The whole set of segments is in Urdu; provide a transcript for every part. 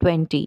20।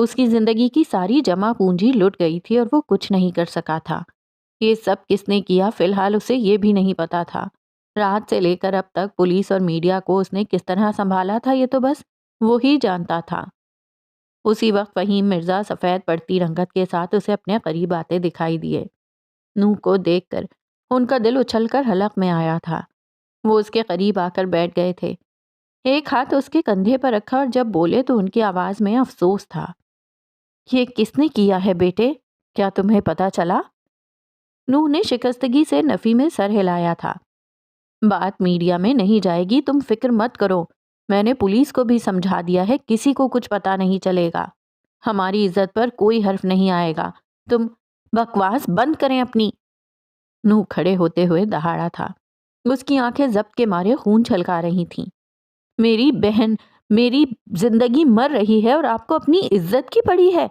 اس کی زندگی کی ساری جمع پونجی لٹ گئی تھی اور وہ کچھ نہیں کر سکا تھا۔ یہ سب کس نے کیا فی الحال اسے یہ بھی نہیں پتا تھا۔ رات سے لے کر اب تک پولیس اور میڈیا کو اس نے کس طرح سنبھالا تھا یہ تو بس وہی جانتا تھا۔ اسی وقت فہیم مرزا سفید پڑتی رنگت کے ساتھ اسے اپنے قریب آتے دکھائی دیے۔ نوح کو دیکھ کر ان کا دل اچھل کر حلق میں آیا تھا۔ وہ اس کے قریب آ کر بیٹھ گئے تھے، ایک ہاتھ اس کے کندھے پر رکھا، اور جب بولے تو ان کی آواز میں افسوس تھا۔ یہ کس نے کیا ہے بیٹے؟ کیا تمہیں پتا چلا؟ نوح نے شکستگی سے نفی میں سر ہلایا تھا۔ بات میڈیا میں نہیں جائے گی، تم فکر مت کرو، میں نے پولیس کو بھی سمجھا دیا ہے، کسی کو کچھ پتا نہیں چلے گا، ہماری عزت پر کوئی حرف نہیں آئے گا، تم بکواس بند کریں اپنی۔ نوح کھڑے ہوتے ہوئے دہاڑا تھا، اس کی آنکھیں ضبط کے مارے خون چھلکا رہی تھیں۔ میری بہن، میری زندگی مر رہی ہے اور آپ کو اپنی عزت کی پڑی ہے؟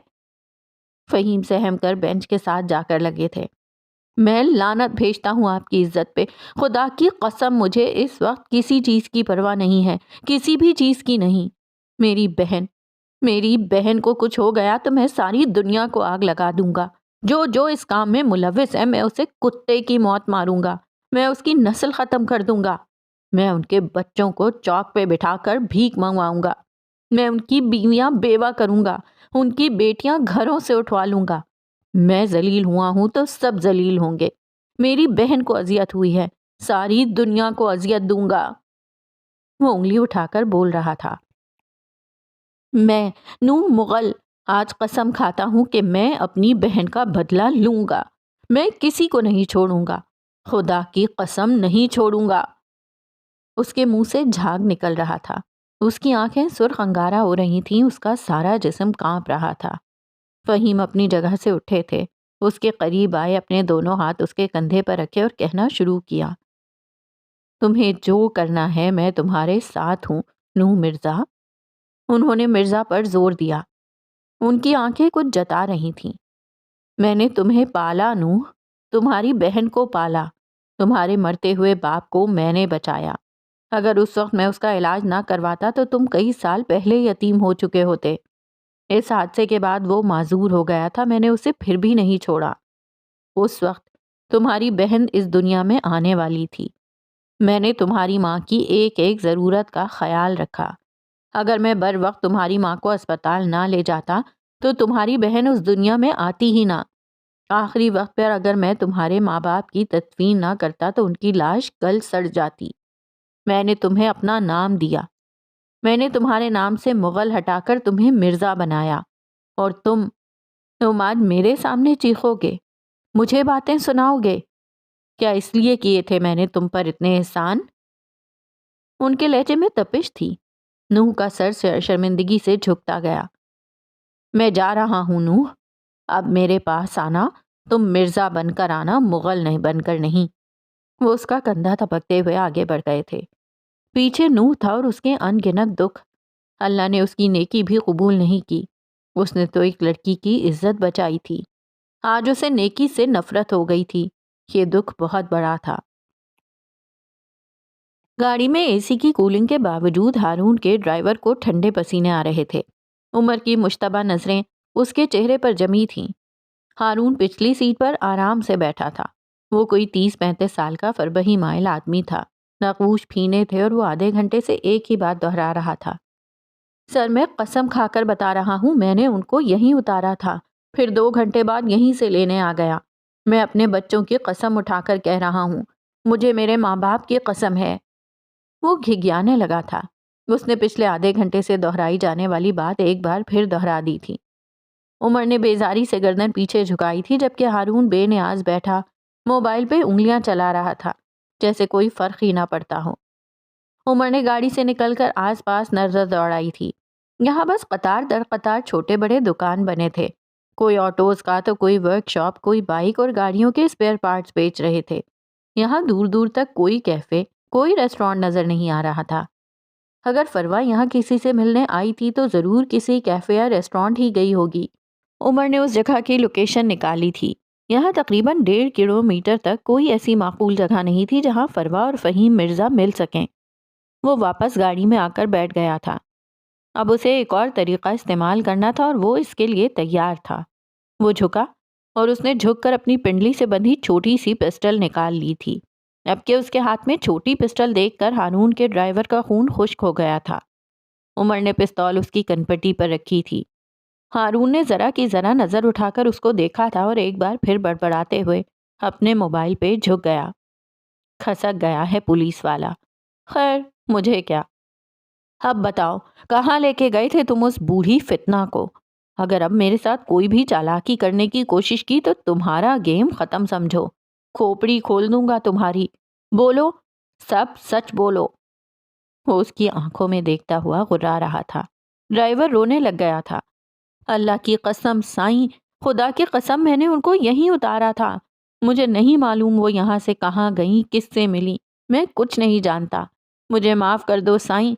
فہیم سہم کر بینچ کے ساتھ جا کر لگے تھے۔ میں لعنت بھیجتا ہوں آپ کی عزت پہ، خدا کی قسم مجھے اس وقت کسی چیز کی پرواہ نہیں ہے، کسی بھی چیز کی نہیں۔ میری بہن کو کچھ ہو گیا تو میں ساری دنیا کو آگ لگا دوں گا۔ جو اس کام میں ملوث ہے میں اسے کتے کی موت ماروں گا، میں اس کی نسل ختم کر دوں گا، میں ان کے بچوں کو چوک پہ بٹھا کر بھیک منگواؤں گا، میں ان کی بیویاں بیوہ کروں گا، ان کی بیٹیاں گھروں سے اٹھوا لوں گا۔ میں ذلیل ہوا ہوں تو سب ذلیل ہوں گے۔ میری بہن کو اذیت ہوئی ہے، ساری دنیا کو اذیت دوں گا۔ وہ انگلی اٹھا کر بول رہا تھا۔ میں نوح مغل آج قسم کھاتا ہوں کہ میں اپنی بہن کا بدلہ لوں گا، میں کسی کو نہیں چھوڑوں گا، خدا کی قسم نہیں چھوڑوں گا۔ اس کے منہ سے جھاگ نکل رہا تھا، اس کی آنکھیں سرخ انگارہ ہو رہی تھیں، اس کا سارا جسم کانپ رہا تھا۔ فہیم اپنی جگہ سے اٹھے تھے، اس کے قریب آئے، اپنے دونوں ہاتھ اس کے کندھے پر رکھے اور کہنا شروع کیا، تمہیں جو کرنا ہے میں تمہارے ساتھ ہوں نوح مرزا۔ انہوں نے مرزا پر زور دیا، ان کی آنکھیں کچھ جتا رہی تھیں۔ میں نے تمہیں پالا نوح، تمہاری بہن کو پالا، تمہارے مرتے ہوئے باپ کو میں نے بچایا۔ اگر اس وقت میں اس کا علاج نہ کرواتا تو تم کئی سال پہلے یتیم ہو چکے ہوتے۔ اس حادثے کے بعد وہ معذور ہو گیا تھا، میں نے اسے پھر بھی نہیں چھوڑا۔ اس وقت تمہاری بہن اس دنیا میں آنے والی تھی، میں نے تمہاری ماں کی ایک ایک ضرورت کا خیال رکھا۔ اگر میں بر وقت تمہاری ماں کو اسپتال نہ لے جاتا تو تمہاری بہن اس دنیا میں آتی ہی نہ۔ آخری وقت پر اگر میں تمہارے ماں باپ کی تدفین نہ کرتا تو ان کی لاش کل سڑ جاتی۔ میں نے تمہیں اپنا نام دیا، میں نے تمہارے نام سے مغل ہٹا کر تمہیں مرزا بنایا، اور تم آج میرے سامنے چیخو گے، مجھے باتیں سناؤ گے؟ کیا اس لیے کیے تھے میں نے تم پر اتنے احسان؟ ان کے لہجے میں تپش تھی۔ نوح کا سر شرمندگی سے جھکتا گیا۔ میں جا رہا ہوں نوح، اب میرے پاس آنا، تم مرزا بن کر آنا، مغل نہیں بن کر نہیں۔ وہ اس کا کندھا تھپکتے ہوئے آگے بڑھ گئے تھے۔ پیچھے نوح تھا اور اس کے ان گنت دکھ۔ اللہ نے اس کی نیکی بھی قبول نہیں کی، اس نے تو ایک لڑکی کی عزت بچائی تھی، آج اسے نیکی سے نفرت ہو گئی تھی۔ یہ دکھ بہت بڑا تھا۔ گاڑی میں اے سی کی کولنگ کے باوجود ہارون کے ڈرائیور کو ٹھنڈے پسینے آ رہے تھے۔ عمر کی مشتبہ نظریں اس کے چہرے پر جمی تھیں۔ ہارون پچھلی سیٹ پر آرام سے بیٹھا تھا۔ وہ کوئی 30-35 سال کا فربہی مائل آدمی تھا، نقوش پھینے تھے اور وہ آدھے گھنٹے سے ایک ہی بات دہرا رہا تھا۔ سر میں قسم کھا کر بتا رہا ہوں، میں نے ان کو یہیں اتارا تھا، پھر 2 گھنٹے بعد یہیں سے لینے آ گیا۔ میں اپنے بچوں کی قسم اٹھا کر کہہ رہا ہوں، مجھے میرے ماں باپ کی قسم ہے۔ وہ گھگیانے لگا تھا۔ اس نے پچھلے آدھے گھنٹے سے دہرائی جانے والی بات ایک بار پھر دہرا دی تھی۔ عمر نے بیزاری سے گردن پیچھے جھکائی تھی، جبکہ ہارون بے نیاز بیٹھا موبائل پہ انگلیاں چلا رہا تھا، جیسے کوئی فرق ہی نہ پڑتا ہو۔ عمر نے گاڑی سے نکل کر آس پاس نظر دوڑائی تھی۔ یہاں بس قطار در قطار چھوٹے بڑے دکان بنے تھے، کوئی آٹوز کا تو کوئی ورک شاپ، کوئی بائک اور گاڑیوں کے اسپیئر پارٹس بیچ رہے تھے۔ یہاں دور دور تک کوئی کیفے، کوئی ریسٹورانٹ نظر نہیں آ رہا تھا۔ اگر فروا یہاں کسی سے ملنے آئی تھی تو ضرور کسی کیفے یا ریسٹورانٹ ہی گئی ہوگی۔ عمر نے اس جگہ کی لوکیشن نکالی تھی۔ یہاں تقریباً 1.5 کلومیٹر تک کوئی ایسی معقول جگہ نہیں تھی جہاں فروا اور فہیم مرزا مل سکیں۔ وہ واپس گاڑی میں آ کر بیٹھ گیا تھا۔ اب اسے ایک اور طریقہ استعمال کرنا تھا اور وہ اس کے لیے تیار تھا۔ وہ جھکا اور اس نے جھک کر اپنی پنڈلی سے بندھی چھوٹی سی پسٹل نکال لی تھی۔ اب کہ اس کے ہاتھ میں چھوٹی پسٹل دیکھ کر ہارون کے ڈرائیور کا خون خشک ہو گیا تھا۔ عمر نے پستول اس کی کنپٹی پر رکھی تھی۔ ہارون نے ذرا کی ذرا نظر اٹھا کر اس کو دیکھا تھا اور ایک بار پھر بڑبڑاتے ہوئے اپنے موبائل پہ جھک گیا۔ کھسک گیا ہے پولیس والا، خیر مجھے کیا۔ اب بتاؤ کہاں لے کے گئے تھے تم اس بوڑھی فتنہ کو؟ اگر اب میرے ساتھ کوئی بھی چالاکی کرنے کی کوشش کی تو تمہارا گیم ختم سمجھو، کھوپڑی کھول دوں گا تمہاری۔ بولو، سب سچ بولو۔ وہ اس کی آنکھوں میں دیکھتا ہوا غرا رہا تھا۔ ڈرائیور رونے لگ گیا تھا۔ اللہ کی قسم سائیں، خدا کی قسم میں نے ان کو یہیں اتارا تھا۔ مجھے نہیں معلوم وہ یہاں سے کہاں گئیں، کس سے ملی، میں کچھ نہیں جانتا۔ مجھے معاف کر دو سائیں۔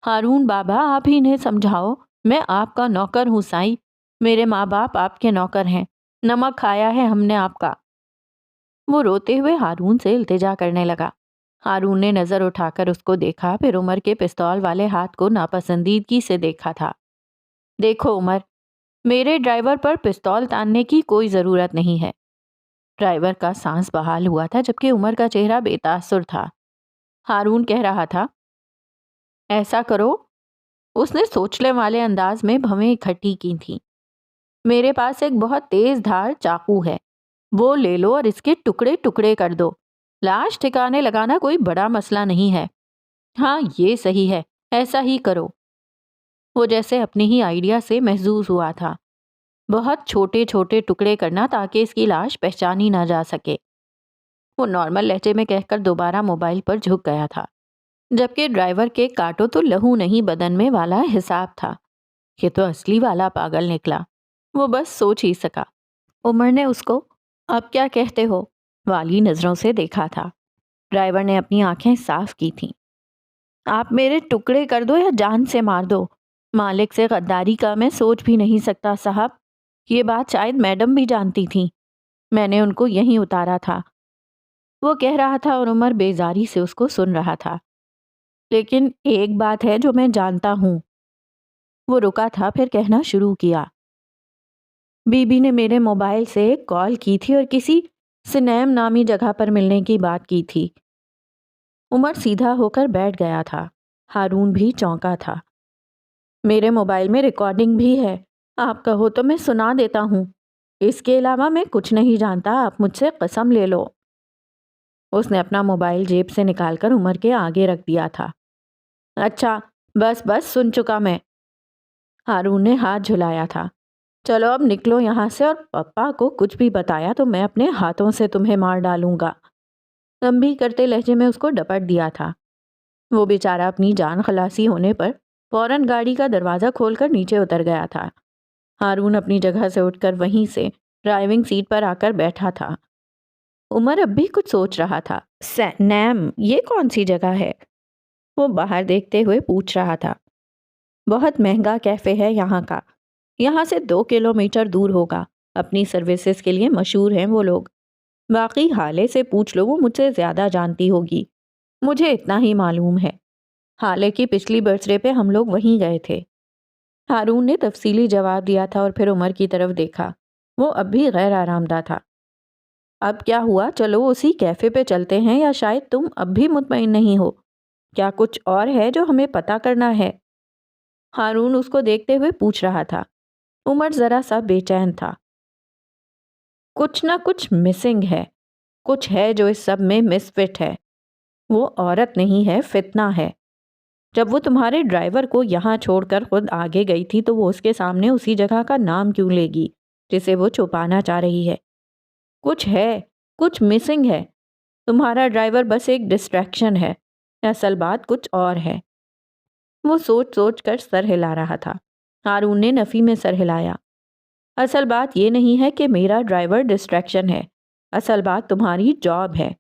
ہارون بابا آپ ہی انہیں سمجھاؤ، میں آپ کا نوکر ہوں سائیں، میرے ماں باپ آپ کے نوکر ہیں، نمک کھایا ہے ہم نے آپ کا۔ وہ روتے ہوئے ہارون سے التجا کرنے لگا۔ ہارون نے نظر اٹھا کر اس کو دیکھا، پھر عمر کے پستول والے ہاتھ کو ناپسندیدگی سے دیکھا تھا۔ دیکھو عمر، میرے ڈرائیور پر پستول تاننے کی کوئی ضرورت نہیں ہے۔ ڈرائیور کا سانس بحال ہوا تھا جبکہ عمر کا چہرہ بے تاثر تھا۔ ہارون کہہ رہا تھا، ایسا کرو، اس نے سوچنے والے انداز میں بھویں اکٹھی کی تھیں، میرے پاس ایک بہت تیز دھار چاقو ہے، وہ لے لو اور اس کے ٹکڑے ٹکڑے کر دو۔ لاش ٹھکانے لگانا کوئی بڑا مسئلہ نہیں ہے۔ ہاں یہ صحیح ہے، ایسا ہی کرو۔ وہ جیسے اپنے ہی آئیڈیا سے محظوظ ہوا تھا۔ بہت چھوٹے چھوٹے ٹکڑے کرنا تاکہ اس کی لاش پہچانی نہ جا سکے۔ وہ نارمل لہجے میں کہہ کر دوبارہ موبائل پر جھک گیا تھا، جبکہ ڈرائیور کے کاٹو تو لہو نہیں بدن میں والا حساب تھا۔ یہ تو اصلی والا پاگل نکلا، وہ بس سوچ ہی سکا۔ عمر نے اس کو اب کیا کہتے ہو والی نظروں سے دیکھا تھا۔ ڈرائیور نے اپنی آنکھیں صاف کی تھیں۔ آپ میرے ٹکڑے کر دو یا جان سے مار دو، مالک سے غداری کا میں سوچ بھی نہیں سکتا صاحب۔ یہ بات شاید میڈم بھی جانتی تھیں، میں نے ان کو یہیں اتارا تھا۔ وہ کہہ رہا تھا اور عمر بیزاری سے اس کو سن رہا تھا۔ لیکن ایک بات ہے جو میں جانتا ہوں۔ وہ رکا تھا پھر کہنا شروع کیا، بی بی نے میرے موبائل سے کال کی تھی اور کسی سنیم نامی جگہ پر ملنے کی بات کی تھی۔ عمر سیدھا ہو کر بیٹھ گیا تھا۔ ہارون بھی چونکا تھا۔ میرے موبائل میں ریکارڈنگ بھی ہے، آپ کہو تو میں سنا دیتا ہوں۔ اس کے علاوہ میں کچھ نہیں جانتا، آپ مجھ سے قسم لے لو۔ اس نے اپنا موبائل جیب سے نکال کر عمر کے آگے رکھ دیا تھا۔ اچھا بس بس سن چکا میں۔ ہارون نے ہاتھ جھلایا تھا۔ چلو اب نکلو یہاں سے، اور پپا کو کچھ بھی بتایا تو میں اپنے ہاتھوں سے تمہیں مار ڈالوں گا۔ تنبیہ کرتے لہجے میں اس کو ڈپٹ دیا تھا۔ وہ بیچارہ اپنی جان خلاصی ہونے پر فوراً گاڑی کا دروازہ کھول کر نیچے اتر گیا تھا۔ ہارون اپنی جگہ سے اٹھ کر وہیں سے ڈرائیونگ سیٹ پر آ کر بیٹھا تھا۔ عمر اب بھی کچھ سوچ رہا تھا۔ نیم، یہ کون سی جگہ ہے؟ وہ باہر دیکھتے ہوئے پوچھ رہا تھا۔ بہت مہنگا کیفے ہے یہاں کا، یہاں سے 2 کلومیٹر دور ہوگا، اپنی سروسز کے لیے مشہور ہیں وہ لوگ۔ باقی حالے سے پوچھ لو، وہ مجھ سے زیادہ جانتی ہوگی، مجھے اتنا ہی معلوم ہے۔ حالے کی پچھلی برتھ ڈے پہ ہم لوگ وہیں گئے تھے۔ ہارون نے تفصیلی جواب دیا تھا اور پھر عمر کی طرف دیکھا۔ وہ اب بھی غیر آرام دہ تھا۔ اب کیا ہوا، چلو اسی کیفے پہ چلتے ہیں، یا شاید تم اب بھی مطمئن نہیں ہو؟ کیا کچھ اور ہے جو ہمیں پتہ کرنا ہے؟ ہارون اس کو دیکھتے ہوئے پوچھ رہا تھا۔ عمر ذرا سا بے چین تھا۔ کچھ نہ کچھ مسنگ ہے، کچھ ہے جو اس سب میں مس فٹ ہے۔ وہ عورت نہیں ہے، فتنہ ہے۔ جب وہ تمہارے ڈرائیور کو یہاں چھوڑ کر خود آگے گئی تھی تو وہ اس کے سامنے اسی جگہ کا نام کیوں لے گی جسے وہ چھپانا چاہ رہی ہے؟ کچھ ہے، کچھ مسنگ ہے۔ تمہارا ڈرائیور بس ایک ڈسٹریکشن ہے، اصل بات کچھ اور ہے۔ وہ سوچ سوچ کر سر ہلا رہا تھا۔ ہارون نے نفی میں سر ہلایا۔ اصل بات یہ نہیں ہے کہ میرا ڈرائیور ڈسٹریکشن ہے، اصل بات تمہاری جاب ہے۔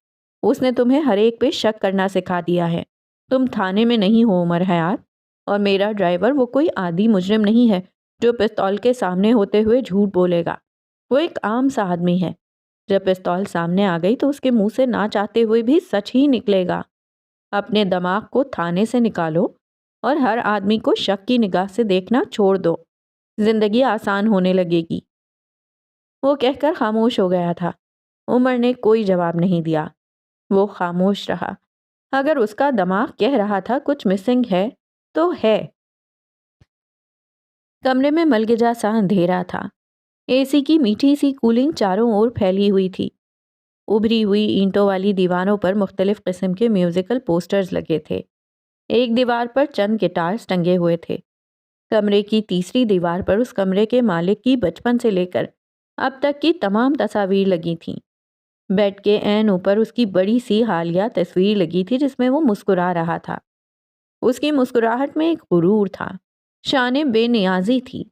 اس نے تمہیں ہر ایک پہ شک کرنا سکھا دیا ہے۔ تم تھانے میں نہیں ہو عمر حیات، اور میرا ڈرائیور وہ کوئی عادی مجرم نہیں ہے جو پستول کے سامنے ہوتے ہوئے جھوٹ بولے گا۔ وہ ایک عام سا آدمی ہے۔ جب پستول سامنے آ گئی تو اس کے منہ سے نہ چاہتے ہوئے بھی سچ ہی نکلے گا۔ اپنے دماغ کو تھانے سے نکالو اور ہر آدمی کو شک کی نگاہ سے دیکھنا چھوڑ دو، زندگی آسان ہونے لگے گی۔ وہ کہہ کر خاموش ہو گیا تھا۔ عمر نے کوئی جواب نہیں دیا۔ وہ خاموش رہا۔ اگر اس کا دماغ کہہ رہا تھا کچھ مسنگ ہے تو ہے۔ کمرے میں ملگجا سا اندھیرا تھا۔ اے سی کی میٹھی سی کولنگ چاروں اور پھیلی ہوئی تھی۔ ابھری ہوئی اینٹوں والی دیواروں پر مختلف قسم کے میوزیکل پوسٹرز لگے تھے۔ ایک دیوار پر چند گٹارز ٹنگے ہوئے تھے۔ کمرے کی تیسری دیوار پر اس کمرے کے مالک کی بچپن سے لے کر اب تک کی تمام تصاویر لگی تھیں۔ بیڈ کے عین اوپر اس کی بڑی سی حالیہ تصویر لگی تھی جس میں وہ مسکرا رہا تھا۔ اس کی مسکراہٹ میں ایک غرور تھا، شان بے نیازی تھی۔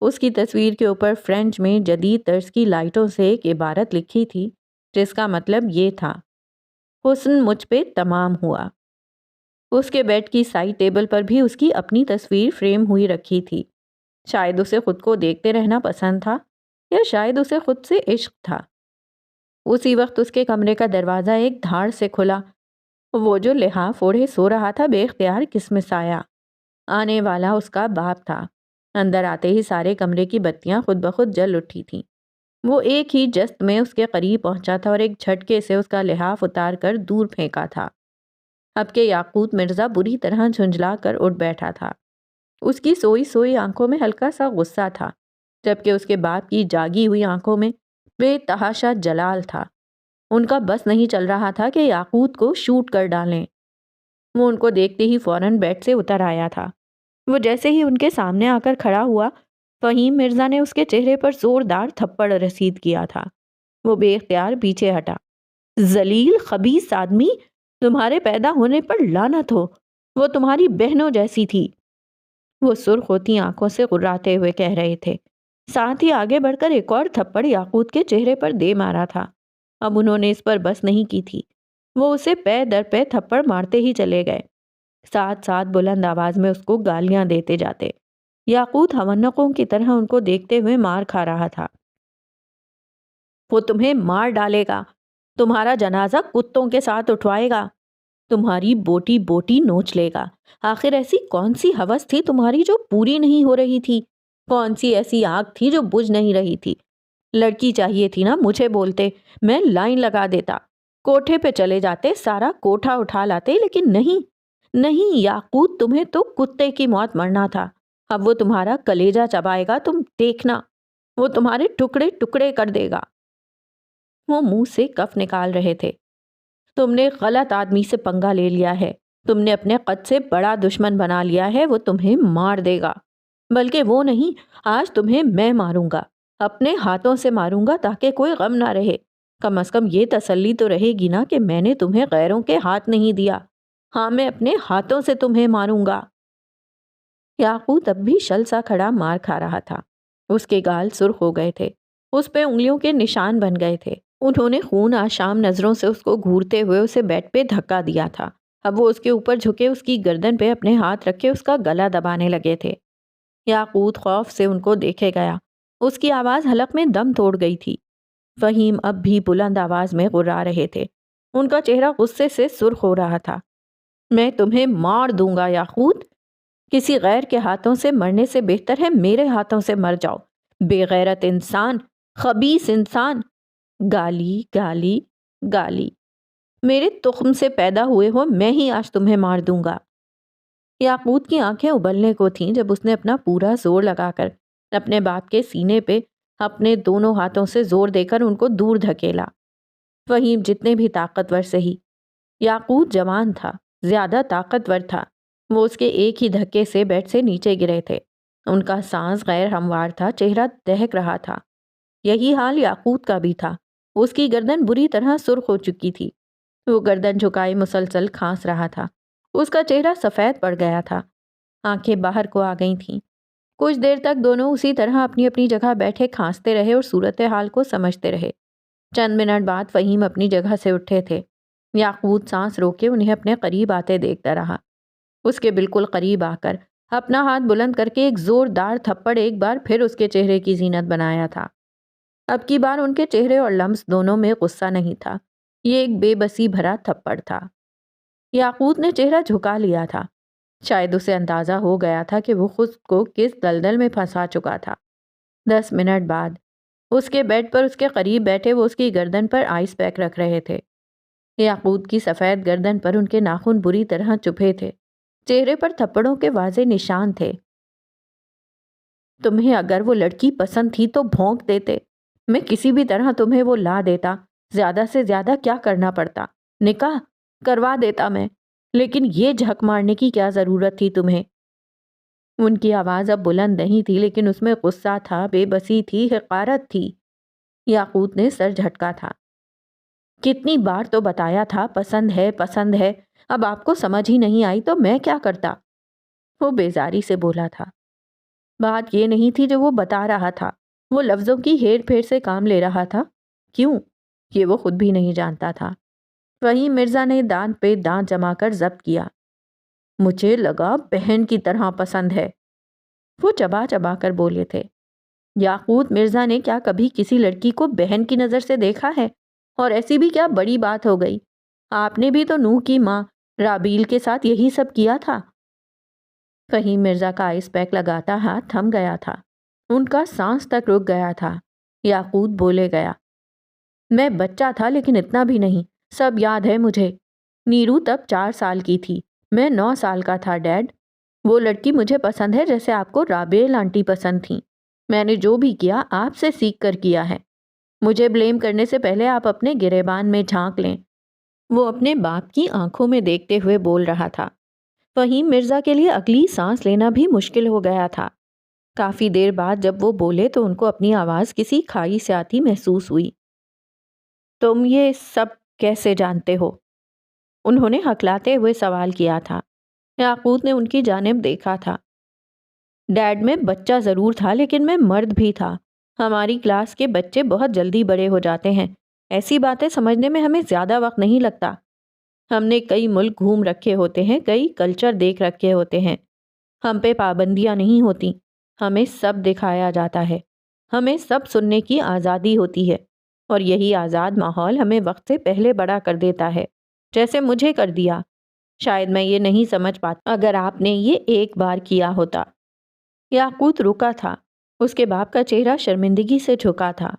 اس کی تصویر کے اوپر فرینچ میں جدید طرز کی لائٹوں سے ایک عبارت لکھی تھی جس کا مطلب یہ تھا، حسن مجھ پہ تمام ہوا۔ اس کے بیڈ کی سائیڈ ٹیبل پر بھی اس کی اپنی تصویر فریم ہوئی رکھی تھی۔ شاید اسے خود کو دیکھتے رہنا پسند تھا یا شاید اسے خود سے عشق تھا۔ اسی وقت اس کے کمرے کا دروازہ ایک دھاڑ سے کھلا۔ وہ جو لحاف اوڑھے سو رہا تھا بے اختیار کسمس آیا۔ آنے والا اس کا باپ تھا۔ اندر آتے ہی سارے کمرے کی بتیاں خود بخود جل اٹھی تھیں۔ وہ ایک ہی جست میں اس کے قریب پہنچا تھا اور ایک جھٹکے سے اس کا لحاف اتار کر دور پھینکا تھا۔ اب کے یاقوت مرزا بری طرح جھنجھلا کر اٹھ بیٹھا تھا۔ اس کی سوئی سوئی آنکھوں میں ہلکا سا غصہ تھا، جبکہ اس کے باپ کی جاگی ہوئی آنکھوں میں بے تحاشا جلال تھا۔ ان کا بس نہیں چل رہا تھا کہ یاقوت کو شوٹ کر ڈالیں۔ وہ ان کو دیکھتے ہی فوراً بیڈ سے اتر آیا تھا۔ وہ جیسے ہی ان کے سامنے آ کر کھڑا ہوا، فہیم مرزا نے اس کے چہرے پر زوردار تھپڑ رسید کیا تھا۔ وہ بے اختیار پیچھے ہٹا۔ ذلیل خبیث آدمی، تمہارے پیدا ہونے پر لعنت ہو، وہ تمہاری بہنوں جیسی تھی۔ وہ سرخ ہوتی آنکھوں سے غراتے ہوئے کہہ رہے تھے، ساتھ ہی آگے بڑھ کر ایک اور تھپڑ یاقوت کے چہرے پر دے مارا تھا۔ اب انہوں نے اس پر بس نہیں کی تھی۔ وہ اسے پے در پے تھپڑ مارتے ہی چلے گئے، ساتھ ساتھ بلند آواز میں اس کو گالیاں دیتے جاتے۔ یاقوت حونقوں کی طرح ان کو دیکھتے ہوئے مار کھا رہا تھا۔ وہ تمہیں مار ڈالے گا، تمہارا جنازہ کتوں کے ساتھ اٹھوائے گا، تمہاری بوٹی بوٹی نوچ لے گا۔ آخر ایسی کون سی ہوس تھی تمہاری جو پوری نہیں ہو رہی تھی؟ کون سی ایسی آگ تھی جو بجھ نہیں رہی تھی؟ لڑکی چاہیے تھی نا، مجھے بولتے، میں لائن لگا دیتا، کوٹھے پہ چلے جاتے، سارا کوٹھا اٹھا لاتے، لیکن نہیں نہیں یاقوت، تمہیں تو کتے کی موت مرنا تھا۔ اب وہ تمہارا کلیجہ چبائے گا، تم دیکھنا، وہ تمہارے ٹکڑے ٹکڑے کر دے گا۔ وہ منہ سے کف نکال رہے تھے۔ تم نے غلط آدمی سے پنگا لے لیا ہے، تم نے اپنے قد سے بڑا دشمن بنا لیا ہے، وہ تمہیں مار دے گا۔ بلکہ وہ نہیں، آج تمہیں میں ماروں گا، اپنے ہاتھوں سے ماروں گا تاکہ کوئی غم نہ رہے۔ کم از کم یہ تسلی تو رہے گی نا کہ میں نے تمہیں غیروں کے ہاتھ نہیں دیا۔ ہاں، میں اپنے ہاتھوں سے تمہیں ماروں گا۔ یاقوت اب بھی شل سا کھڑا مار کھا رہا تھا۔ اس کے گال سرخ ہو گئے تھے، اس پہ انگلیوں کے نشان بن گئے تھے۔ انہوں نے خون آشام نظروں سے اس کو گھورتے ہوئے اسے بیڈ پہ دھکا دیا تھا۔ اب وہ اس کے اوپر جھکے اس کی گردن پہ اپنے ہاتھ رکھے اس کا گلا دبانے لگے تھے۔ یاقوت خوف سے ان کو دیکھے گیا۔ اس کی آواز حلق میں دم توڑ گئی تھی۔ فہیم اب بھی بلند آواز میں غرا رہے تھے۔ ان کا چہرہ غصے سے سرخ ہو رہا تھا۔ میں تمہیں مار دوں گا یاقوت، کسی غیر کے ہاتھوں سے مرنے سے بہتر ہے میرے ہاتھوں سے مر جاؤ، بے غیرت انسان، خبیث انسان۔ گالی گالی گالی، میرے تخم سے پیدا ہوئے ہو، میں ہی آج تمہیں مار دوں گا۔ یاقوت کی آنکھیں ابلنے کو تھیں جب اس نے اپنا پورا زور لگا کر اپنے باپ کے سینے پہ اپنے دونوں ہاتھوں سے زور دے کر ان کو دور دھکیلا۔ فہیم جتنے بھی طاقتور سہی، یاقوت جوان تھا، زیادہ طاقتور تھا۔ وہ اس کے ایک ہی دھکے سے بیڈ سے نیچے گرے تھے۔ ان کا سانس غیر ہموار تھا، چہرہ دہک رہا تھا۔ یہی حال یاقوت کا بھی تھا۔ اس کی گردن بری طرح سرخ ہو چکی تھی۔ وہ گردن جھکائے مسلسل کھانس رہا تھا۔ اس کا چہرہ سفید پڑ گیا تھا، آنکھیں باہر کو آ گئی تھیں۔ کچھ دیر تک دونوں اسی طرح اپنی اپنی جگہ بیٹھے کھانستے رہے اور صورتحال کو سمجھتے رہے۔ چند منٹ بعد فہیم اپنی جگہ سے اٹھے تھے۔ یاقوت سانس روکے انہیں اپنے قریب آتے دیکھتا رہا۔ اس کے بالکل قریب آ کر اپنا ہاتھ بلند کر کے ایک زوردار تھپڑ ایک بار پھر اس کے چہرے کی زینت بنایا تھا۔ اب کی بار ان کے چہرے اور لمس دونوں میں غصہ نہیں تھا، یہ ایک بے بسی بھرا تھپڑ تھا۔ یاقوت نے چہرہ جھکا لیا تھا۔ شاید اسے اندازہ ہو گیا تھا کہ وہ خود کو کس دلدل میں پھنسا چکا تھا۔ 10 منٹ بعد اس کے بیڈ پر اس کے قریب بیٹھے وہ اس کی گردن پر آئس پیک رکھ رہے تھے۔ یاقوت کی سفید گردن پر ان کے ناخن بری طرح چبھے تھے، چہرے پر تھپڑوں کے واضح نشان تھے۔ تمہیں اگر وہ لڑکی پسند تھی تو بھونک دیتے، میں کسی بھی طرح تمہیں وہ لا دیتا، زیادہ سے زیادہ کیا کرنا پڑتا، نکاح کروا دیتا میں، لیکن یہ جھک مارنے کی کیا ضرورت تھی تمہیں؟ ان کی آواز اب بلند نہیں تھی، لیکن اس میں غصہ تھا، بے بسی تھی، حقارت تھی۔ یاقوت نے سر جھٹکا تھا۔ کتنی بار تو بتایا تھا پسند ہے پسند ہے، اب آپ کو سمجھ ہی نہیں آئی تو میں کیا کرتا؟ وہ بیزاری سے بولا تھا۔ بات یہ نہیں تھی جو وہ بتا رہا تھا، وہ لفظوں کی ہیر پھیر سے کام لے رہا تھا۔ کیوں؟ یہ وہ خود بھی نہیں جانتا تھا۔ فہیم مرزا نے دانت پہ دانت جما کر ضبط کیا۔ مجھے لگا بہن کی طرح پسند ہے، وہ چبا چبا کر بولے تھے۔ یاقوت مرزا نے کیا کبھی کسی لڑکی کو بہن کی نظر سے دیکھا ہے؟ اور ایسی بھی کیا بڑی بات ہو گئی؟ آپ نے بھی تو نوح کی ماں رابیل کے ساتھ یہی سب کیا تھا۔ فہیم مرزا کا آئس پیک لگاتا ہاتھ تھم گیا تھا، ان کا سانس تک رک گیا تھا۔ یاقوت بولے گیا، میں بچہ تھا لیکن اتنا بھی نہیں، سب یاد ہے مجھے۔ نیرو تب 4 سال کی تھی، میں 9 سال کا تھا ڈیڈ۔ وہ لڑکی مجھے پسند ہے جیسے آپ کو رابیل آنٹی پسند تھیں۔ میں نے جو بھی کیا آپ سے سیکھ کر کیا ہے۔ مجھے بلیم کرنے سے پہلے آپ اپنے گریبان میں جھانک لیں۔ وہ اپنے باپ کی آنکھوں میں دیکھتے ہوئے بول رہا تھا۔ فہیم مرزا کے لیے اگلی سانس لینا بھی مشکل ہو گیا تھا۔ کافی دیر بعد جب وہ بولے تو ان کو اپنی آواز کسی کھائی سے آتی محسوس ہوئی۔ تم یہ سب کیسے جانتے ہو؟ انہوں نے ہکلاتے ہوئے سوال کیا تھا۔ یاقوت نے ان کی جانب دیکھا تھا۔ ڈیڈ میں بچہ ضرور تھا لیکن میں مرد بھی تھا۔ ہماری کلاس کے بچے بہت جلدی بڑے ہو جاتے ہیں، ایسی باتیں سمجھنے میں ہمیں زیادہ وقت نہیں لگتا۔ ہم نے کئی ملک گھوم رکھے ہوتے ہیں، کئی کلچر دیکھ رکھے ہوتے ہیں، ہم پہ پابندیاں نہیں ہوتی، ہمیں سب دکھایا جاتا ہے، ہمیں سب سننے کی آزادی ہوتی ہے، اور یہی آزاد ماحول ہمیں وقت سے پہلے بڑا کر دیتا ہے، جیسے مجھے کر دیا۔ شاید میں یہ نہیں سمجھ پاتا اگر آپ نے یہ ایک بار کیا ہوتا۔ یاقوت رکا تھا، اس کے باپ کا چہرہ شرمندگی سے جھکا تھا۔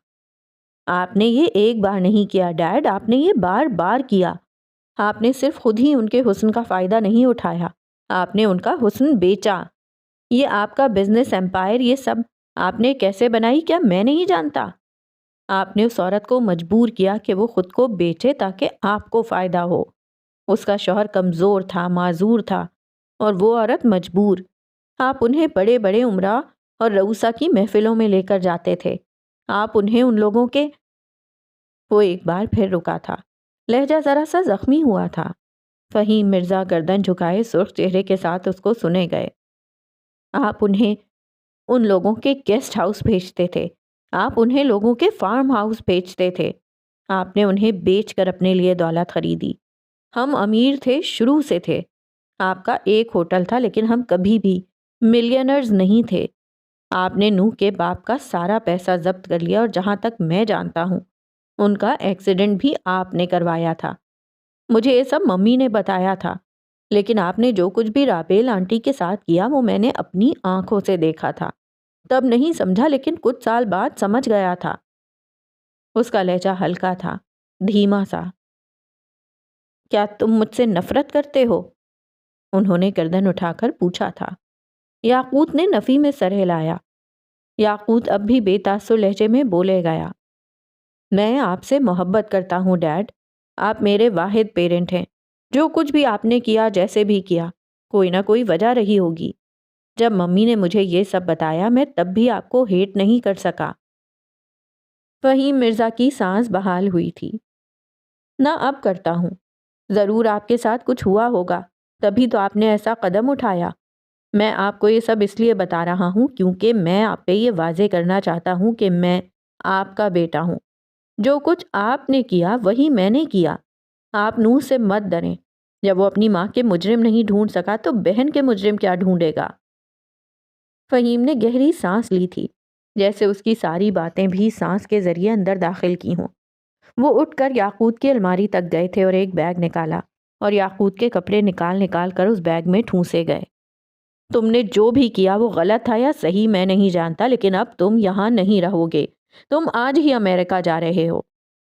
آپ نے یہ ایک بار نہیں کیا ڈیڈ، آپ نے یہ بار بار کیا۔ آپ نے صرف خود ہی ان کے حسن کا فائدہ نہیں اٹھایا، آپ نے ان کا حسن بیچا۔ یہ آپ کا بزنس ایمپائر، یہ سب آپ نے کیسے بنائی کیا میں نہیں جانتا؟ آپ نے اس عورت کو مجبور کیا کہ وہ خود کو بیچے تاکہ آپ کو فائدہ ہو۔ اس کا شوہر کمزور تھا، معذور تھا، اور وہ عورت مجبور۔ آپ انہیں بڑے بڑے عمرہ اور رؤسا کی محفلوں میں لے کر جاتے تھے، آپ انہیں ان لوگوں کے… وہ ایک بار پھر رکا تھا، لہجہ ذرا سا زخمی ہوا تھا۔ فہیم مرزا گردن جھکائے سرخ چہرے کے ساتھ اس کو سنے گئے۔ آپ انہیں ان لوگوں کے گیسٹ ہاؤس بھیجتے تھے، آپ انہیں لوگوں کے فارم ہاؤس بھیجتے تھے، آپ نے انہیں بیچ کر اپنے لیے دولت خریدی۔ ہم امیر تھے، شروع سے تھے۔ آپ کا ایک ہوٹل تھا لیکن ہم کبھی بھی ملینرز نہیں تھے۔ آپ نے نوح کے باپ کا سارا پیسہ ضبط کر لیا، اور جہاں تک میں جانتا ہوں ان کا ایکسیڈنٹ بھی آپ نے کروایا تھا۔ مجھے یہ سب ممی نے بتایا تھا، لیکن آپ نے جو کچھ بھی رابیل آنٹی کے ساتھ کیا وہ میں نے اپنی آنکھوں سے دیکھا تھا۔ تب نہیں سمجھا لیکن کچھ سال بعد سمجھ گیا تھا۔ اس کا لہجہ ہلکا تھا، دھیما سا۔ کیا تم مجھ سے نفرت کرتے ہو؟ انہوں نے گردن اٹھا کر پوچھا تھا۔ یاقوت نے نفی میں سر ہلایا۔ یاقوت اب بھی بے تاثر لہجے میں بولے گیا، میں آپ سے محبت کرتا ہوں ڈیڈ، آپ میرے واحد پیرنٹ ہیں۔ جو کچھ بھی آپ نے کیا، جیسے بھی کیا، کوئی نہ کوئی وجہ رہی ہوگی۔ جب ممی نے مجھے یہ سب بتایا میں تب بھی آپ کو ہیٹ نہیں کر سکا۔ فہیم مرزا کی سانس بحال ہوئی تھی۔ نہ اب کرتا ہوں، ضرور آپ کے ساتھ کچھ ہوا ہوگا، تبھی تو آپ نے ایسا قدم اٹھایا۔ میں آپ کو یہ سب اس لیے بتا رہا ہوں کیونکہ میں آپ پہ یہ واضح کرنا چاہتا ہوں کہ میں آپ کا بیٹا ہوں۔ جو کچھ آپ نے کیا وہی میں نے کیا۔ آپ نوح سے مت ڈریں، جب وہ اپنی ماں کے مجرم نہیں ڈھونڈ سکا تو بہن کے مجرم کیا ڈھونڈے گا؟ فہیم نے گہری سانس لی تھی، جیسے اس کی ساری باتیں بھی سانس کے ذریعے اندر داخل کی ہوں۔ وہ اٹھ کر یاقوت کی الماری تک گئے تھے اور ایک بیگ نکالا، اور یاقوت کے کپڑے نکال نکال کر اس بیگ میں ٹھونسے گئے۔ تم نے جو بھی کیا وہ غلط تھا یا صحیح میں نہیں جانتا، لیکن اب تم یہاں نہیں رہو گے، تم آج ہی امریکہ جا رہے ہو۔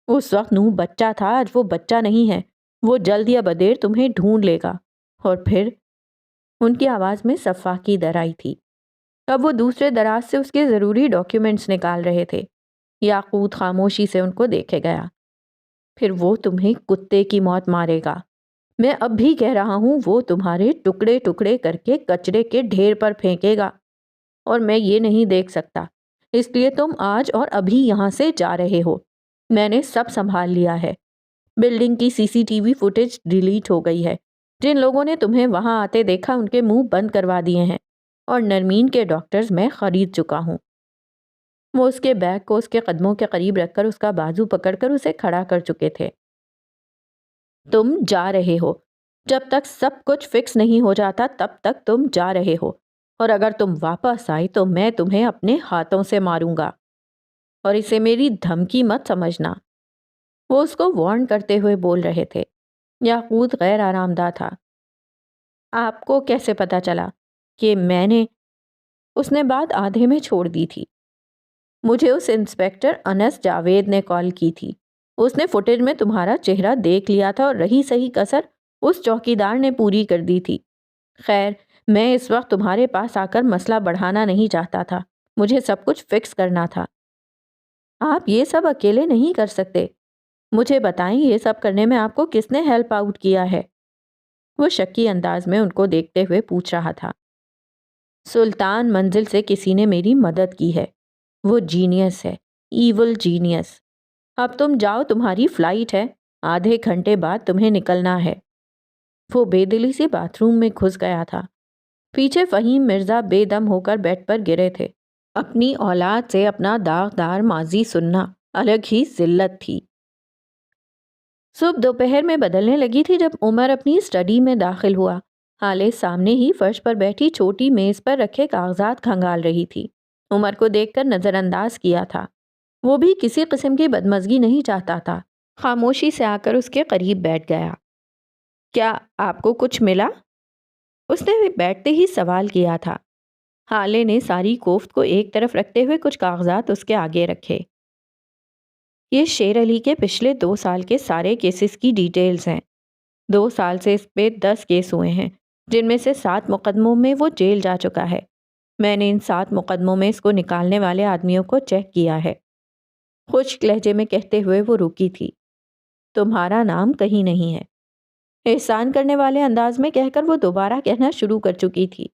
اس وقت نوح بچہ تھا، آج وہ بچہ نہیں ہے، وہ جلد یا بدیر تمہیں ڈھونڈ لے گا۔ اور پھر ان کی آواز میں صفا کی در آئی تھی۔ اب وہ دوسرے دراز سے اس کے ضروری ڈاکیومنٹس نکال رہے تھے۔ یاقوت خاموشی سے ان کو دیکھے گیا۔ پھر وہ تمہیں کتے کی موت مارے گا۔ میں اب بھی کہہ رہا ہوں، وہ تمہارے ٹکڑے ٹکڑے کر کے کچرے کے ڈھیر پر پھینکے گا، اور میں یہ نہیں دیکھ سکتا، اس لیے تم آج اور ابھی یہاں سے جا رہے ہو۔ میں نے سب سنبھال لیا ہے۔ بلڈنگ کی CCTV فوٹیج ڈیلیٹ ہو گئی ہے۔ جن لوگوں نے تمہیں وہاں آتے دیکھا ان کے منہ بند کروا دیے ہیں، اور نرمین کے ڈاکٹرز میں خرید چکا ہوں۔ وہ اس کے بیگ کو اس کے قدموں کے قریب رکھ کر اس کا بازو پکڑ کر اسے کھڑا کر چکے تھے۔ تم جا رہے ہو۔ جب تک سب کچھ فکس نہیں ہو جاتا تب تک تم جا رہے ہو، اور اگر تم واپس آئی تو میں تمہیں اپنے ہاتھوں سے ماروں گا، اور اسے میری دھمکی مت سمجھنا۔ وہ اس کو وارن کرتے ہوئے بول رہے تھے۔ یاقوت غیر آرام دہ تھا۔ آپ کو کیسے پتا چلا کہ میں نے؟ اس نے بات آدھے میں چھوڑ دی تھی۔ مجھے اس انسپیکٹر انس جاوید نے کال کی تھی۔ اس نے فوٹیج میں تمہارا چہرہ دیکھ لیا تھا، اور رہی صحیح کسر اس چوکیدار نے پوری کر دی تھی۔ خیر، میں اس وقت تمہارے پاس آ کر مسئلہ بڑھانا نہیں چاہتا تھا، مجھے سب کچھ فکس کرنا تھا۔ آپ یہ سب اکیلے نہیں کر سکتے، مجھے بتائیں یہ سب کرنے میں آپ کو کس نے ہیلپ آؤٹ کیا ہے؟ وہ شکی انداز میں ان کو دیکھتے ہوئے پوچھ رہا تھا۔ سلطان منزل سے کسی نے میری مدد کی ہے، وہ جینیس ہے، ایول جینیس۔ اب تم جاؤ، تمہاری فلائٹ ہے، آدھے گھنٹے بعد تمہیں نکلنا ہے۔ وہ بے دلی سے باتھ روم میں گھس گیا تھا۔ پیچھے فہیم مرزا بے دم ہو کر بیڈ پر گرے تھے۔ اپنی اولاد سے اپنا داغدار ماضی سننا الگ ہی ذلت تھی۔ صبح دوپہر میں بدلنے لگی تھی جب عمر اپنی اسٹڈی میں داخل ہوا۔ ہالے سامنے ہی فرش پر بیٹھی چھوٹی میز پر رکھے کاغذات کھنگال رہی تھی۔ عمر کو دیکھ کر نظر انداز کیا تھا۔ وہ بھی کسی قسم کی بدمزگی نہیں چاہتا تھا۔ خاموشی سے آ کر اس کے قریب بیٹھ گیا۔ کیا آپ کو کچھ ملا؟ اس نے بیٹھتے ہی سوال کیا تھا۔ حالے نے ساری کوفت کو ایک طرف رکھتے ہوئے کچھ کاغذات اس کے آگے رکھے۔ یہ شیر علی کے پچھلے 2 سال کے سارے کیسز کی ڈیٹیلز ہیں۔ 2 سال سے اس پہ 10 کیس ہوئے ہیں، جن میں سے 7 مقدموں میں وہ جیل جا چکا ہے۔ میں نے ان 7 مقدموں میں اس کو نکالنے والے آدمیوں کو چیک کیا ہے۔ خشک لہجے میں کہتے ہوئے وہ رکی تھی۔ تمہارا نام کہیں نہیں ہے، احسان کرنے والے انداز میں کہہ کر وہ دوبارہ کہنا شروع کر چکی تھی۔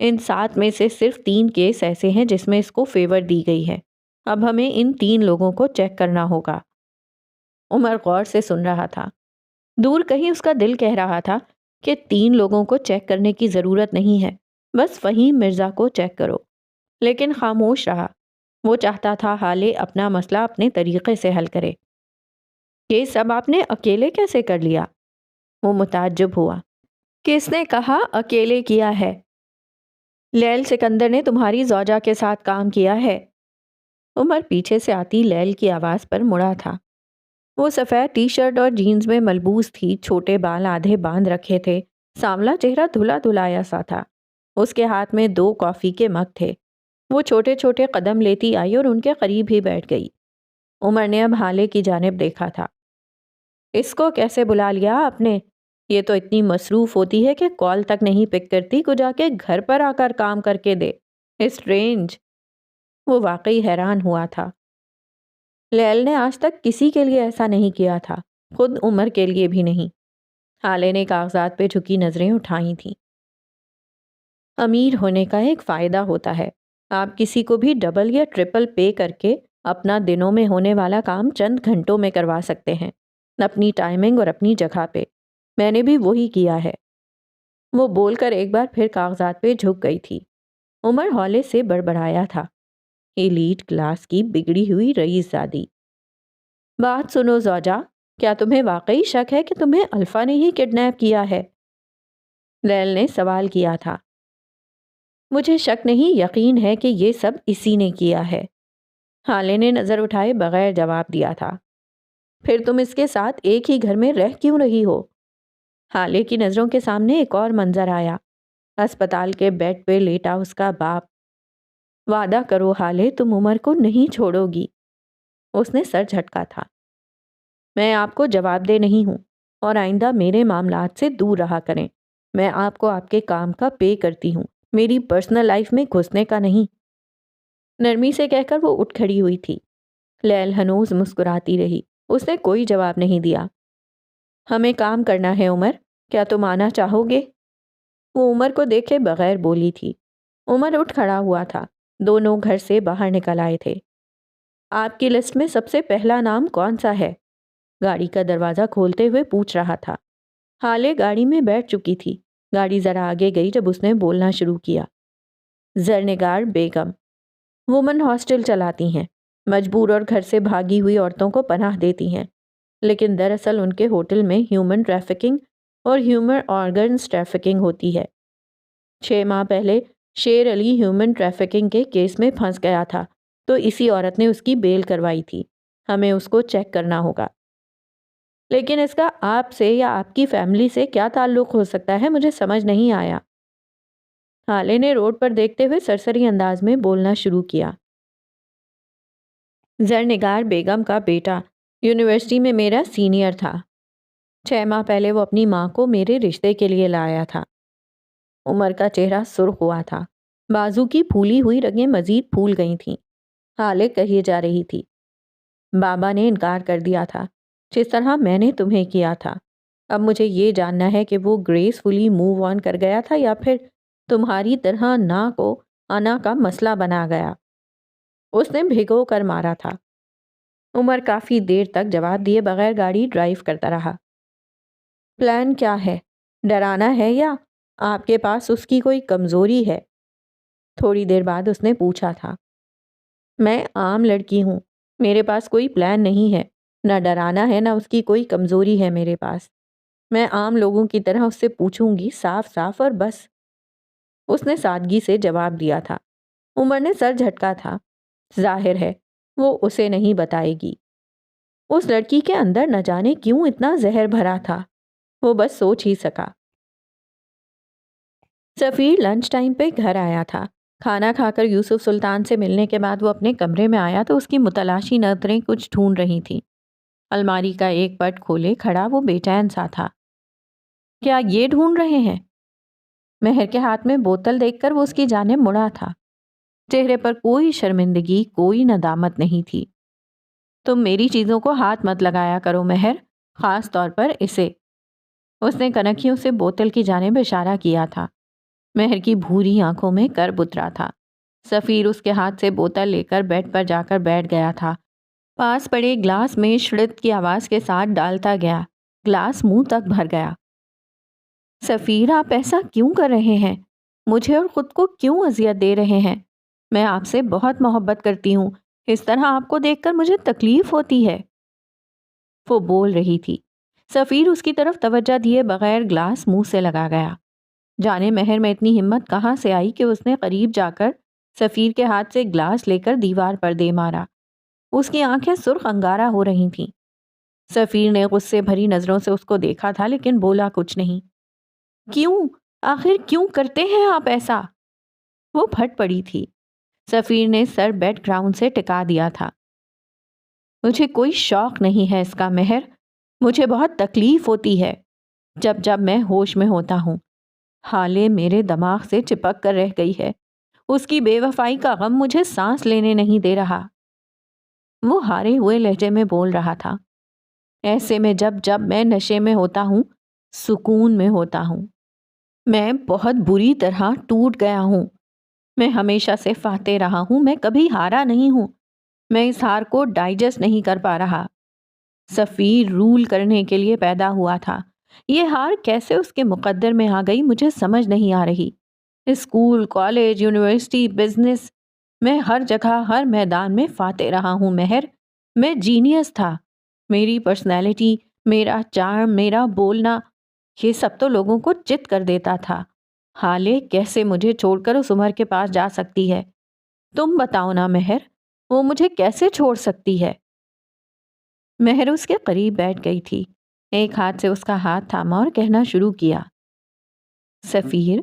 ان 7 میں سے صرف 3 کیس ایسے ہیں جس میں اس کو فیور دی گئی ہے۔ اب ہمیں ان 3 لوگوں کو چیک کرنا ہوگا۔ عمر غور سے سن رہا تھا۔ دور کہیں اس کا دل کہہ رہا تھا کہ 3 لوگوں کو چیک کرنے کی ضرورت نہیں ہے، بس فہیم مرزا کو چیک کرو، لیکن خاموش رہا۔ وہ چاہتا تھا حالے اپنا مسئلہ اپنے طریقے سے حل کرے۔ یہ سب آپ نے اکیلے کیسے کر لیا؟ وہ متعجب ہوا۔ کس نے کہا اکیلے کیا ہے؟ لیل سکندر نے تمہاری زوجہ کے ساتھ کام کیا ہے۔ عمر پیچھے سے آتی لیل کی آواز پر مڑا تھا۔ وہ سفید ٹی شرٹ اور جینز میں ملبوس تھی، چھوٹے بال آدھے باندھ رکھے تھے، سانولا چہرہ دھلا دھلایا سا تھا۔ اس کے ہاتھ میں 2 کافی کے مگ تھے۔ وہ چھوٹے چھوٹے قدم لیتی آئی اور ان کے قریب ہی بیٹھ گئی۔ عمر نے اب حالے کی جانب دیکھا تھا۔ اس کو کیسے بلا لیا آپ نے؟ یہ تو اتنی مصروف ہوتی ہے کہ کال تک نہیں پک کرتی، کو جا کے گھر پر آ کر کام کر کے دے۔ اسٹرینج۔ وہ واقعی حیران ہوا تھا۔ لیل نے آج تک کسی کے لیے ایسا نہیں کیا تھا، خود عمر کے لیے بھی نہیں۔ حالے نے کاغذات پہ جھکی نظریں اٹھائی تھیں۔ امیر ہونے کا ایک فائدہ ہوتا ہے، آپ کسی کو بھی ڈبل یا ٹرپل پے کر کے اپنا دنوں میں ہونے والا کام چند گھنٹوں میں کروا سکتے ہیں، اپنی ٹائمنگ اور اپنی جگہ پہ۔ میں نے بھی وہی کیا ہے۔ وہ بول کر ایک بار پھر کاغذات پہ جھک گئی تھی۔ عمر ہولے سے بڑبڑایا تھا۔ ایلیٹ کلاس کی بگڑی ہوئی رئیس زادی۔ بات سنو زوجہ، کیا تمہیں واقعی شک ہے کہ تمہیں الفا نے ہی کڈنیپ کیا ہے؟ لیل نے سوال کیا تھا۔ مجھے شک نہیں، یقین ہے کہ یہ سب اسی نے کیا ہے۔ حالے نے نظر اٹھائے بغیر جواب دیا تھا۔ پھر تم اس کے ساتھ ایک ہی گھر میں رہ کیوں رہی ہو؟ حالے کی نظروں کے سامنے ایک اور منظر آیا۔ اسپتال کے بیڈ پہ لیٹا اس کا باپ۔ وعدہ کرو حالے، تم عمر کو نہیں چھوڑو گی۔ اس نے سر جھٹکا تھا۔ میں آپ کو جواب دہ نہیں ہوں اور آئندہ میرے معاملات سے دور رہا کریں۔ میں آپ کو آپ کے کام کا پے کرتی ہوں، میری پرسنل لائف میں گھسنے کا نہیں۔ نرمی سے کہہ کر وہ اٹھ کھڑی ہوئی تھی۔ لیل ہنوز مسکراتی رہی۔ اس نے کوئی جواب نہیں دیا۔ ہمیں کام کرنا ہے عمر، کیا تم آنا چاہو گے؟ وہ عمر کو دیکھے بغیر بولی تھی۔ عمر اٹھ کھڑا ہوا تھا۔ دونوں گھر سے باہر نکل آئے تھے۔ آپ کی لسٹ میں سب سے پہلا نام کون سا ہے؟ گاڑی کا دروازہ کھولتے ہوئے پوچھ رہا تھا۔ حالے گاڑی میں بیٹھ چکی تھی۔ گاڑی ذرا آگے گئی جب اس نے بولنا شروع کیا۔ زرنگار بیگم وومن ہاسٹل چلاتی ہیں، مجبور اور گھر سے بھاگی ہوئی عورتوں کو پناہ دیتی ہیں، لیکن دراصل ان کے ہوٹل میں ہیومن ٹریفکنگ اور ہیومن آرگنز ٹریفکنگ ہوتی ہے۔ 6 ماہ پہلے شیر علی ہیومن ٹریفکنگ کے کیس میں پھنس گیا تھا، تو اسی عورت نے اس کی بیل کروائی تھی۔ ہمیں اس کو چیک کرنا ہوگا۔ لیکن اس کا آپ سے یا آپ کی فیملی سے کیا تعلق ہو سکتا ہے، مجھے سمجھ نہیں آیا۔ حالے نے روڈ پر دیکھتے ہوئے سرسری انداز میں بولنا شروع کیا۔ زرنگار بیگم کا بیٹا یونیورسٹی میں میرا سینئر تھا۔ 6 ماہ پہلے وہ اپنی ماں کو میرے رشتے کے لیے لایا تھا۔ عمر کا چہرہ سرخ ہوا تھا۔ بازو کی پھولی ہوئی رگیں مزید پھول گئی تھیں۔ حالے کہی جا رہی تھی۔ بابا نے انکار کر دیا تھا، جس طرح میں نے تمہیں کیا تھا۔ اب مجھے یہ جاننا ہے کہ وہ گریس فلی موو آن کر گیا تھا یا پھر تمہاری طرح نا کو انا کا مسئلہ بنا گیا۔ اس نے بھگو کر مارا تھا۔ عمر کافی دیر تک جواب دیے بغیر گاڑی ڈرائیو کرتا رہا۔ پلان کیا ہے؟ ڈرانا ہے یا آپ کے پاس اس کی کوئی کمزوری ہے؟ تھوڑی دیر بعد اس نے پوچھا تھا۔ میں عام لڑکی ہوں، میرے پاس کوئی پلان نہیں ہے، نہ ڈرانا ہے نہ اس کی کوئی کمزوری ہے میرے پاس۔ میں عام لوگوں کی طرح اس سے پوچھوں گی، صاف صاف اور بس۔ اس نے سادگی سے جواب دیا تھا۔ عمر نے سر جھٹکا تھا۔ ظاہر ہے وہ اسے نہیں بتائے گی۔ اس لڑکی کے اندر نہ جانے کیوں اتنا زہر بھرا تھا، وہ بس سوچ ہی سکا۔ سفیر لنچ ٹائم پہ گھر آیا تھا۔ کھانا کھا کر یوسف سلطان سے ملنے کے بعد وہ اپنے کمرے میں آیا تو اس کی متلاشی نظریں کچھ ڈھونڈ رہی تھیں۔ الماری کا ایک پٹ کھولے کھڑا وہ بے چین سا تھا۔ کیا یہ ڈھونڈ رہے ہیں؟ مہر کے ہاتھ میں بوتل دیکھ کر وہ اس کی جانب مڑا تھا۔ چہرے پر کوئی شرمندگی، کوئی ندامت نہیں تھی۔ تم میری چیزوں کو ہاتھ مت لگایا کرو مہر، خاص طور پر اسے۔ اس نے کنکھیوں سے بوتل کی جانب اشارہ کیا تھا۔ مہر کی بھوری آنکھوں میں کرب اترا تھا۔ سفیر اس کے ہاتھ سے بوتل لے کر بیڈ پر جا کر بیٹھ گیا تھا۔ پاس پڑے گلاس میں شڑت کی آواز کے ساتھ ڈالتا گیا۔ گلاس منہ تک بھر گیا۔ سفیر، آپ ایسا کیوں کر رہے ہیں؟ مجھے اور خود کو کیوں اذیت دے رہے ہیں؟ میں آپ سے بہت محبت کرتی ہوں، اس طرح آپ کو دیکھ کر مجھے تکلیف ہوتی ہے۔ وہ بول رہی تھی۔ سفیر اس کی طرف توجہ دیے بغیر گلاس منہ سے لگا گیا۔ جانے مہر میں اتنی ہمت کہاں سے آئی کہ اس نے قریب جا کر سفیر کے ہاتھ سے گلاس لے کر دیوار پر دے مارا۔ اس کی آنکھیں سرخ انگارہ ہو رہی تھیں۔ سفیر نے غصے بھری نظروں سے اس کو دیکھا تھا لیکن بولا کچھ نہیں۔ کیوں؟ آخر کیوں کرتے ہیں آپ ایسا؟ وہ پھٹ پڑی تھی۔ سفیر نے سر بیڈ گراؤنڈ سے ٹکا دیا تھا۔ مجھے کوئی شوق نہیں ہے اس کا مہر، مجھے بہت تکلیف ہوتی ہے جب جب میں ہوش میں ہوتا ہوں۔ حالے میرے دماغ سے چپک کر رہ گئی ہے۔ اس کی بے وفائی کا غم مجھے سانس لینے نہیں دے رہا۔ وہ ہارے ہوئے لہجے میں بول رہا تھا۔ ایسے میں جب جب میں نشے میں ہوتا ہوں، سکون میں ہوتا ہوں۔ میں بہت بری طرح ٹوٹ گیا ہوں۔ میں ہمیشہ سے فاتح رہا ہوں، میں کبھی ہارا نہیں ہوں۔ میں اس ہار کو ڈائجسٹ نہیں کر پا رہا۔ سفیر رول کرنے کے لیے پیدا ہوا تھا۔ یہ ہار کیسے اس کے مقدر میں آ گئی مجھے سمجھ نہیں آ رہی۔ اسکول، کالج، یونیورسٹی، بزنس، میں ہر جگہ ہر میدان میں فاتح رہا ہوں مہر۔ میں جینیس تھا۔ میری پرسنالٹی، میرا چارم، میرا بولنا، یہ سب تو لوگوں کو چت کر دیتا تھا۔ حالے کیسے مجھے چھوڑ کر اس عمر کے پاس جا سکتی ہے؟ تم بتاؤ نا مہر، وہ مجھے کیسے چھوڑ سکتی ہے؟ مہر اس کے قریب بیٹھ گئی تھی۔ ایک ہاتھ سے اس کا ہاتھ تھاما اور کہنا شروع کیا۔ سفیر،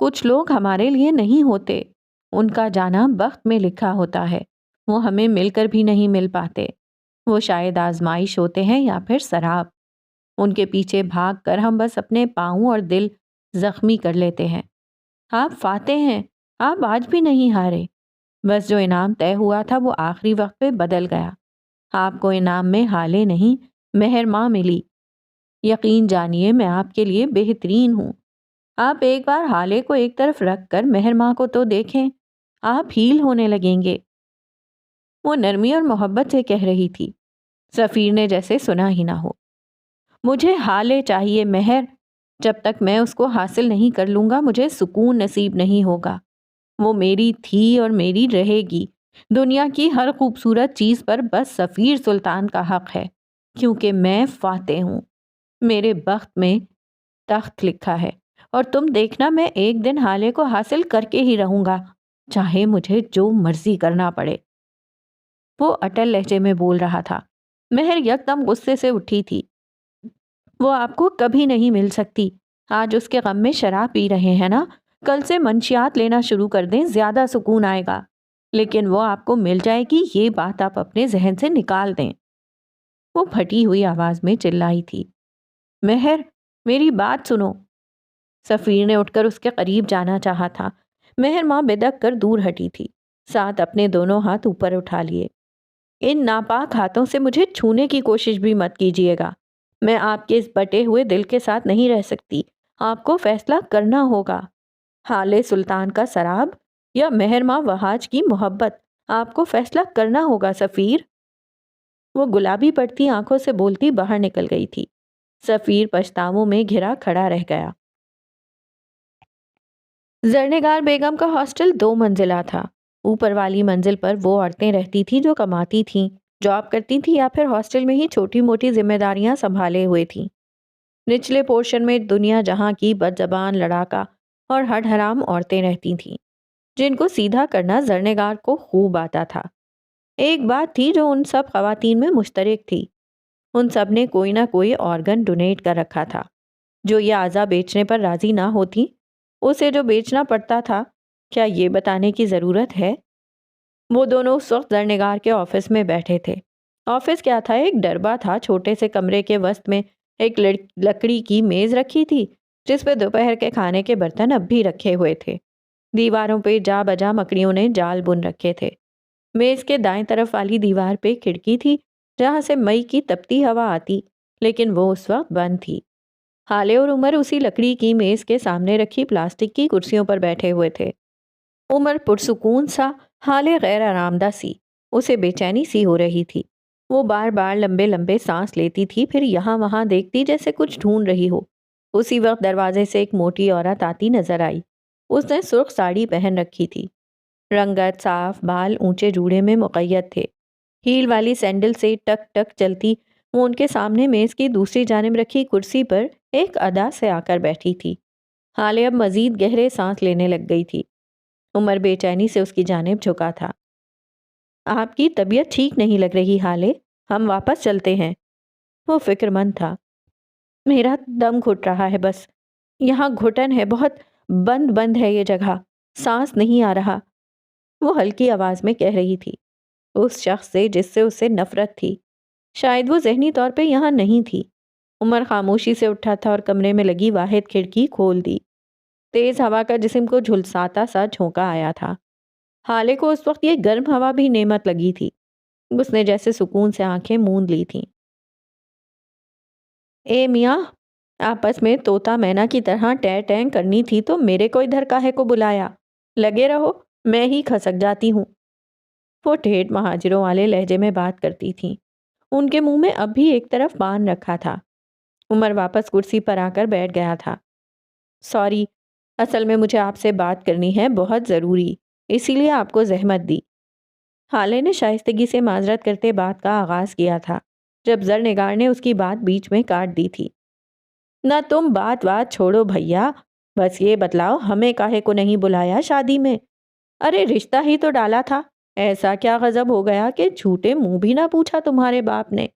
کچھ لوگ ہمارے لیے نہیں ہوتے، ان کا جانا بخت میں لکھا ہوتا ہے، وہ ہمیں مل کر بھی نہیں مل پاتے۔ وہ شاید آزمائش ہوتے ہیں یا پھر سراب، ان کے پیچھے بھاگ کر ہم بس اپنے پاؤں اور دل زخمی کر لیتے ہیں۔ آپ فاتح ہیں، آپ آج بھی نہیں ہارے، بس جو انعام طے ہوا تھا وہ آخری وقت پہ بدل گیا۔ آپ کو انعام میں ہالے نہیں، مہر ماں ملی۔ یقین جانیے میں آپ کے لیے بہترین ہوں۔ آپ ایک بار حالے کو ایک طرف رکھ کر مہر ماں کو تو دیکھیں، آپ ہیل ہونے لگیں گے۔ وہ نرمی اور محبت سے کہہ رہی تھی، سفیر نے جیسے سنا ہی نہ ہو۔ مجھے حالے چاہیے مہر، جب تک میں اس کو حاصل نہیں کر لوں گا مجھے سکون نصیب نہیں ہوگا۔ وہ میری تھی اور میری رہے گی۔ دنیا کی ہر خوبصورت چیز پر بس سفیر سلطان کا حق ہے، کیونکہ میں فاتح ہوں، میرے بخت میں تخت لکھا ہے، اور تم دیکھنا میں ایک دن حالے کو حاصل کر کے ہی رہوں گا، چاہے مجھے جو مرضی کرنا پڑے۔ وہ اٹل لہجے میں بول رہا تھا۔ مہر یکدم غصے سے اٹھی تھی۔ وہ آپ کو کبھی نہیں مل سکتی۔ آج اس کے غم میں شراب پی رہے ہیں نا، کل سے منشیات لینا شروع کر دیں، زیادہ سکون آئے گا، لیکن وہ آپ کو مل جائے گی، یہ بات آپ اپنے ذہن سے نکال دیں۔ وہ پھٹی ہوئی آواز میں چلائی تھی، مہر میری بات سنو۔ سفیر نے اٹھ کر اس کے قریب جانا چاہا تھا، مہر ماں بدک کر دور ہٹی تھی، ساتھ اپنے دونوں ہاتھ اوپر اٹھا لیے۔ ان ناپاک ہاتھوں سے مجھے چھونے کی کوشش بھی مت کیجیے گا، میں آپ کے اس بٹے ہوئے دل کے ساتھ نہیں رہ سکتی، آپ کو فیصلہ کرنا ہوگا۔ حالے سلطان کا سراب یا مہر ماں وہاج کی محبت، آپ کو فیصلہ کرنا ہوگا سفیر۔ وہ گلابی پڑتی آنکھوں سے بولتی باہر نکل گئی تھی۔ سفیر پچھتاووں میں گھرا کھڑا رہ گیا۔ زرنگار بیگم کا ہاسٹل 2 منزلہ تھا۔ اوپر والی منزل پر وہ عورتیں رہتی تھیں جو کماتی تھیں، جاب کرتی تھیں یا پھر ہاسٹل میں ہی چھوٹی موٹی ذمہ داریاں سنبھالے ہوئے تھیں۔ نچلے پورشن میں دنیا جہاں کی بد زبان لڑاکا اور ہڈ حرام عورتیں رہتی تھیں، جن کو سیدھا کرنا زرنگار کو خوب آتا تھا۔ ایک بات تھی جو ان سب خواتین میں مشترک تھی، ان سب نے کوئی نہ کوئی آرگن ڈونیٹ کر رکھا تھا۔ جو یہ اعضا بیچنے پر راضی نہ ہوتی، اسے جو بیچنا پڑتا تھا، کیا یہ بتانے کی ضرورت ہے؟ وہ دونوں اس وقت زرنگار کے آفس میں بیٹھے تھے۔ آفس کیا تھا، ایک ڈربہ تھا، چھوٹے سے کمرے کے وسط میں ایک لکڑی کی میز رکھی تھی، جس پہ دوپہر کے کھانے کے برتن اب بھی رکھے ہوئے تھے۔ دیواروں پہ جا بجا مکڑیوں نے جال بن رکھے تھے۔ میز کے دائیں طرف والی دیوار پہ کھڑکی تھی، جہاں سے مئی کی تپتی ہوا آتی، لیکن وہ اس وقت بند تھی۔ حالے اور عمر اسی لکڑی کی میز کے سامنے رکھی پلاسٹک کی کرسیوں پر بیٹھے ہوئے تھے۔ عمر پرسکون سا، حالے غیر آرام دہ سی، اسے بے چینی سی ہو رہی تھی۔ وہ بار بار لمبے لمبے سانس لیتی تھی، پھر یہاں وہاں دیکھتی جیسے کچھ ڈھونڈ رہی ہو۔ اسی وقت دروازے سے ایک موٹی عورت آتی نظر آئی۔ اس نے سرخ ساڑی پہن رکھی تھی، رنگت صاف، بال اونچے جوڑے میں مقید تھے۔ ہیل والی سینڈل سے ٹک ٹک چلتی وہ ان کے سامنے میز کی دوسری جانب رکھی کرسی پر ایک ادا سے آ کر بیٹھی تھی۔ حالے اب مزید گہرے سانس لینے لگ گئی تھی۔ عمر بے چینی سے اس کی جانب جھکا تھا۔ آپ کی طبیعت ٹھیک نہیں لگ رہی حالے، ہم واپس چلتے ہیں۔ وہ فکر مند تھا۔ میرا دم گھٹ رہا ہے، بس یہاں گھٹن ہے، بہت بند بند ہے یہ جگہ، سانس نہیں آ رہا، وہ ہلکی آواز میں کہہ رہی تھی، اس شخص سے جس سے اسے نفرت تھی۔ شاید وہ ذہنی طور پہ یہاں نہیں تھی۔ عمر خاموشی سے اٹھا تھا اور کمرے میں لگی واحد کھڑکی کھول دی۔ تیز ہوا کا جسم کو جھلساتا سا جھونکا آیا تھا۔ حالے کو اس وقت یہ گرم ہوا بھی نعمت لگی تھی۔ اس نے جیسے سکون سے آنکھیں موند لی تھیں۔ اے میاں، آپس میں طوطا مینا کی طرح ٹیں ٹیں کرنی تھی تو میرے کو ادھر کاہے کو بلایا؟ لگے رہو، میں ہی کھسک جاتی ہوں۔ وہ ٹھیٹھ مہاجروں والے لہجے میں بات کرتی تھیں۔ ان کے منہ میں اب بھی ایک طرف پان رکھا تھا۔ عمر واپس کرسی پر آ کر بیٹھ گیا تھا۔ سوری، اصل میں مجھے آپ سے بات کرنی ہے، بہت ضروری، اسی لیے آپ کو زحمت دی۔ حالے نے شائستگی سے معذرت کرتے بات کا آغاز کیا تھا، جب زرنگار نے اس کی بات بیچ میں کاٹ دی تھی۔ نہ تم بات چھوڑو بھیا، بس یہ بتلاؤ ہمیں کاہے کو نہیں بلایا شادی میں؟ ارے رشتہ ہی تو ڈالا تھا، ایسا کیا غضب ہو گیا کہ جھوٹے منہ بھی نہ پوچھا تمہارے باپ نے؟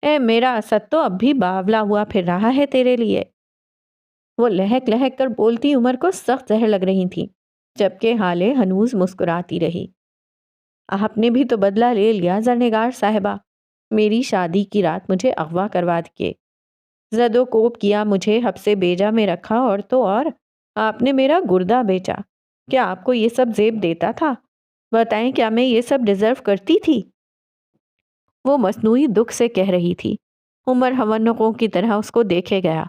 اے میرا اسد تو اب بھی باولا ہوا پھر رہا ہے تیرے لیے۔ وہ لہک لہک کر بولتی عمر کو سخت زہر لگ رہی تھی، جبکہ حالے ہنوز مسکراتی رہی۔ آپ نے بھی تو بدلہ لے لیا زرنگار صاحبہ، میری شادی کی رات مجھے اغوا کروا کے زد و کوب کیا، مجھے حبس بیجا میں رکھا، اور تو اور آپ نے میرا گردہ بیچا۔ کیا آپ کو یہ سب زیب دیتا تھا؟ بتائیں، کیا میں یہ سب ڈیزرو کرتی تھی؟ وہ مصنوعی دکھ سے کہہ رہی تھی۔ عمر ہونقوں کی طرح اس کو دیکھے گیا۔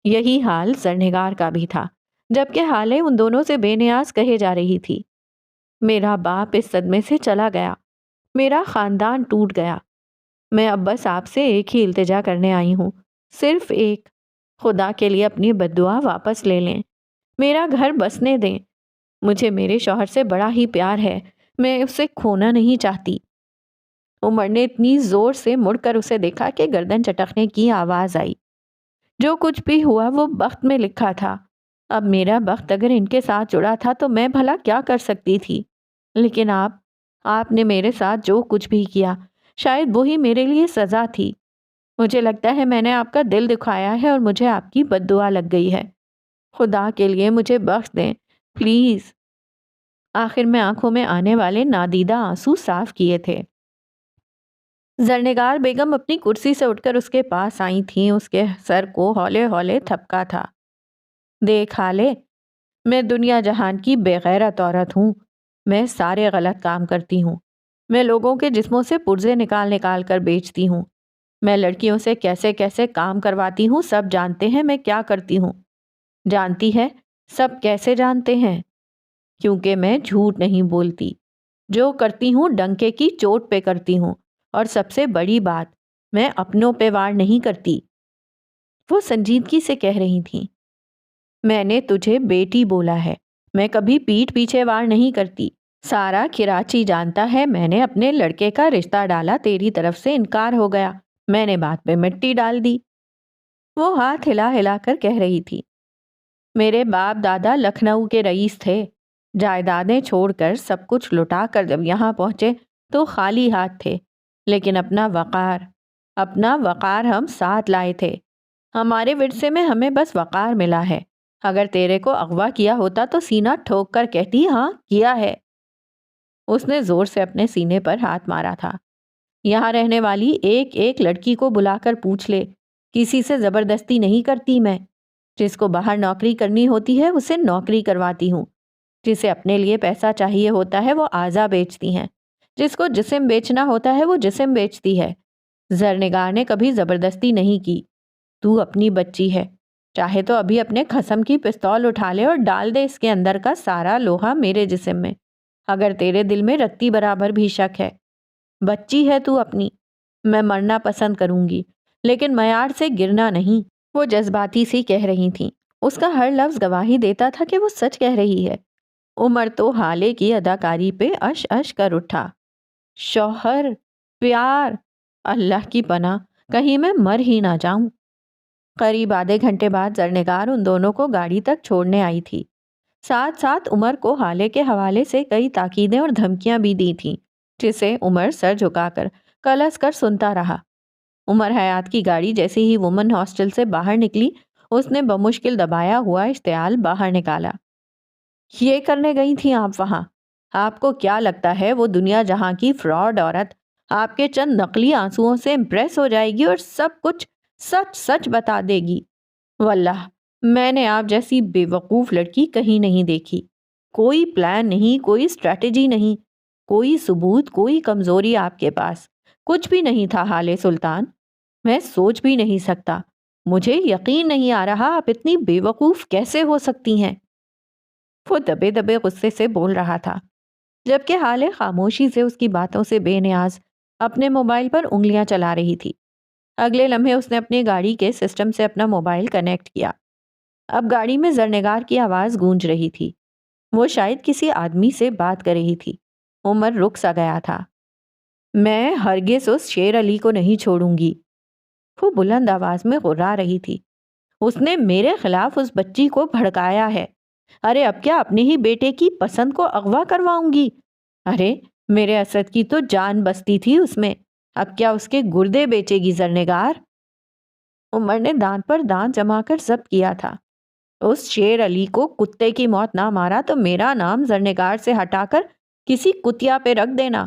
یہی حال زرنگار کا بھی تھا، جبکہ حالیں ان دونوں سے بے نیاز کہے جا رہی تھی۔ میرا باپ اس صدمے سے چلا گیا، میرا خاندان ٹوٹ گیا، میں اب بس آپ سے ایک ہی التجا کرنے آئی ہوں، صرف ایک، خدا کے لیے اپنی بددعا واپس لے لیں، میرا گھر بسنے دیں۔ مجھے میرے شوہر سے بڑا ہی پیار ہے، میں اسے کھونا نہیں چاہتی۔ عمر نے اتنی زور سے مڑ کر اسے دیکھا کہ گردن چٹکنے کی آواز آئی۔ جو کچھ بھی ہوا وہ بخت میں لکھا تھا۔ اب میرا بخت اگر ان کے ساتھ جڑا تھا تو میں بھلا کیا کر سکتی تھی؟ لیکن آپ نے میرے ساتھ جو کچھ بھی کیا، شاید وہی میرے لیے سزا تھی۔ مجھے لگتا ہے میں نے آپ کا دل دکھایا ہے اور مجھے آپ کی بددعا لگ گئی ہے۔ خدا کے لیے مجھے بخش دیں، پلیز۔ آخر میں آنکھوں میں آنے والے نادیدہ آنسو صاف کیے تھے۔ زرنگار بیگم اپنی کرسی سے اٹھ کر اس کے پاس آئی تھیں، اس کے سر کو ہولے ہولے تھپکا تھا۔ دیکھ حالے، میں دنیا جہان کی بے غیرت عورت ہوں، میں سارے غلط کام کرتی ہوں، میں لوگوں کے جسموں سے پرزے نکال نکال کر بیچتی ہوں، میں لڑکیوں سے کیسے کیسے کام کرواتی ہوں، سب جانتے ہیں میں کیا کرتی ہوں۔ جانتی ہے سب کیسے جانتے ہیں؟ کیونکہ میں جھوٹ نہیں بولتی، جو کرتی ہوں ڈنکے کی چوٹ پہ کرتی ہوں، اور سب سے بڑی بات، میں اپنوں پہ وار نہیں کرتی۔ وہ سنجیدگی سے کہہ رہی تھیں، میں نے تجھے بیٹی بولا ہے، میں کبھی پیٹھ پیچھے وار نہیں کرتی۔ سارا کراچی جانتا ہے میں نے اپنے لڑکے کا رشتہ ڈالا، تیری طرف سے انکار ہو گیا، میں نے بات پہ مٹی ڈال دی۔ وہ ہاتھ ہلا ہلا کر کہہ رہی تھی، میرے باپ دادا لکھنؤ کے رئیس تھے، جائیدادیں چھوڑ کر سب کچھ لٹا کر جب یہاں پہنچے تو خالی ہاتھ تھے، لیکن اپنا وقار ہم ساتھ لائے تھے۔ ہمارے ورثے میں ہمیں بس وقار ملا ہے۔ اگر تیرے کو اغوا کیا ہوتا تو سینہ ٹھوک کر کہتی، ہاں کیا ہے۔ اس نے زور سے اپنے سینے پر ہاتھ مارا تھا۔ یہاں رہنے والی ایک ایک لڑکی کو بلا کر پوچھ لے، کسی سے زبردستی نہیں کرتی میں۔ جس کو باہر نوکری کرنی ہوتی ہے اسے نوکری کرواتی ہوں، جسے اپنے لیے پیسہ چاہیے ہوتا ہے وہ اعضا بیچتی ہیں، جس کو جسم بیچنا ہوتا ہے وہ جسم بیچتی ہے۔ زرنگار نے کبھی زبردستی نہیں کی۔ تو اپنی بچی ہے، چاہے تو ابھی اپنے خصم کی پستول اٹھا لے اور ڈال دے اس کے اندر کا سارا لوہا میرے جسم میں، اگر تیرے دل میں رتی برابر بھی شک ہے۔ بچی ہے تو اپنی، میں مرنا پسند کروں گی لیکن معیار سے گرنا نہیں۔ وہ جذباتی سی کہہ رہی تھیں، اس کا ہر لفظ گواہی دیتا تھا کہ وہ سچ کہہ رہی ہے۔ عمر تو حالے کی اداکاری پہ اش اش کر اٹھا۔ شوہر، پیار، اللہ کی پناہ، کہیں میں مر ہی نہ جاؤں۔ قریب آدھے گھنٹے بعد زرنگار ان دونوں کو گاڑی تک چھوڑنے آئی تھی۔ ساتھ ساتھ عمر کو حالے کے حوالے سے کئی تاکیدیں اور دھمکیاں بھی دی تھیں، جسے عمر سر جھکا کر کلس کر سنتا رہا۔ عمر حیات کی گاڑی جیسے ہی وومن ہاسٹل سے باہر نکلی، اس نے بمشکل دبایا ہوا اشتعال باہر نکالا۔ یہ کرنے گئی تھیں آپ وہاں؟ آپ کو کیا لگتا ہے وہ دنیا جہاں کی فراڈ عورت آپ کے چند نقلی آنسوؤں سے امپریس ہو جائے گی اور سب کچھ سچ سچ بتا دے گی؟ واللہ میں نے آپ جیسی بے وقوف لڑکی کہیں نہیں دیکھی۔ کوئی پلان نہیں، کوئی اسٹریٹجی نہیں، کوئی ثبوت، کوئی کمزوری آپ کے پاس، کچھ بھی نہیں تھا حالے سلطان۔ میں سوچ بھی نہیں سکتا، مجھے یقین نہیں آ رہا آپ اتنی بے وقوف کیسے ہو سکتی ہیں۔ وہ دبے دبے غصے سے بول رہا تھا، جبکہ حالے خاموشی سے اس کی باتوں سے بے نیاز اپنے موبائل پر انگلیاں چلا رہی تھی۔ اگلے لمحے اس نے اپنی گاڑی کے سسٹم سے اپنا موبائل کنیکٹ کیا۔ اب گاڑی میں زرنگار کی آواز گونج رہی تھی، وہ شاید کسی آدمی سے بات کر رہی تھی۔ عمر رک سا گیا تھا۔ میں ہرگز اس شیر علی کو نہیں چھوڑوں گی، وہ بلند آواز میں غرا رہی تھی۔ اس نے میرے خلاف اس بچی کو بھڑکایا ہے۔ ارے اب کیا اپنے ہی بیٹے کی پسند کو اغوا کرواؤں گی؟ ارے میرے اسد کی تو جان بستی تھی اس میں، اب کیا اس کے گردے بیچے گی زرنگار؟ عمر نے دانت پر دانت جما کر ضبط کیا تھا۔ اس شیر علی کو کتے کی موت نہ مارا تو میرا نام زرنگار سے ہٹا کر کسی کتیا پہ رکھ دینا۔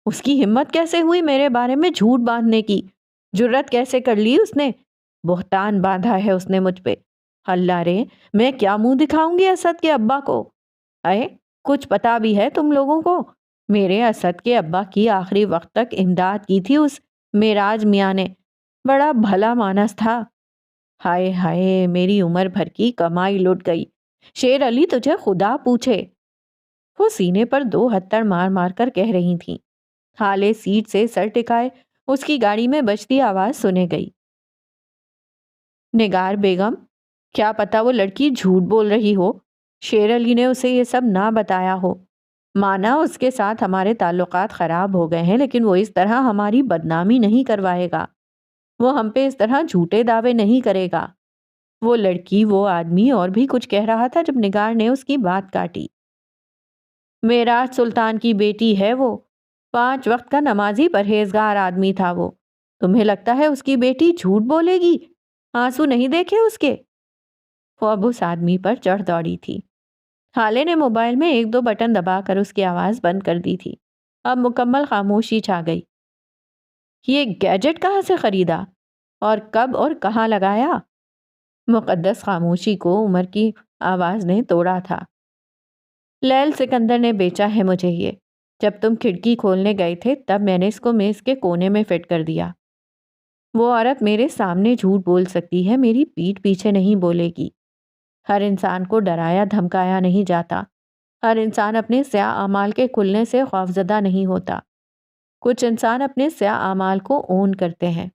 اس کی ہمت کیسے ہوئی میرے بارے میں جھوٹ باندھنے کی؟ جرت کیسے کر لی اس نے؟ بہتان باندھا ہے اس نے مجھ پہ۔ اللہ رے، میں کیا منہ دکھاؤں گی اسد کے ابا کو؟ اے، کچھ پتا بھی ہے تم لوگوں کو؟ میرے اسد کے ابا کی آخری وقت تک امداد کی تھی اس معراج میاں نے، بڑا بھلا مانس تھا۔ ہائے ہائے، میری عمر بھر کی کمائی لٹ گئی۔ شیر علی تجھے خدا پوچھے۔ وہ سینے پر 2 ہتھڑ مار مار کر کہہ رہی تھیں۔ ہالے سیٹ سے سر ٹکائے اس کی گاڑی میں بجتی آواز سنے گئی۔ نگار بیگم، کیا پتا وہ لڑکی جھوٹ بول رہی ہو، شیر علی نے اسے یہ سب نہ بتایا ہو۔ مانا اس کے ساتھ ہمارے تعلقات خراب ہو گئے ہیں، لیکن وہ اس طرح ہماری بدنامی نہیں کروائے گا، وہ ہم پہ اس طرح جھوٹے دعوے نہیں کرے گا۔ وہ لڑکی، وہ آدمی اور بھی کچھ کہہ رہا تھا جب نگار نے اس کی بات کاٹی۔ معراج سلطان کی بیٹی ہے وہ، 5 وقت کا نمازی پرہیزگار آدمی تھا وہ۔ تمہیں لگتا ہے اس کی بیٹی جھوٹ بولے گی؟ آنسو نہیں دیکھے اس کے؟ وہ اب اس آدمی پر چڑھ دوڑی تھی۔ حالے نے موبائل میں 1-2 بٹن دبا کر اس کی آواز بند کر دی تھی۔ اب مکمل خاموشی چھا گئی۔ یہ گیجٹ کہاں سے خریدا اور کب اور کہاں لگایا؟ مقدس خاموشی کو عمر کی آواز نے توڑا تھا۔ لیل سکندر نے بیچا ہے مجھے یہ۔ جب تم کھڑکی کھولنے گئے تھے تب میں نے اس کو میز کے کونے میں فٹ کر دیا۔ وہ عورت میرے سامنے جھوٹ بول سکتی ہے، میری پیٹھ پیچھے نہیں بولے گی۔ ہر انسان کو ڈرایا دھمکایا نہیں جاتا، ہر انسان اپنے سیاہ اعمال کے کھلنے سے خوفزدہ نہیں ہوتا۔ کچھ انسان اپنے سیاہ اعمال کو اون کرتے ہیں،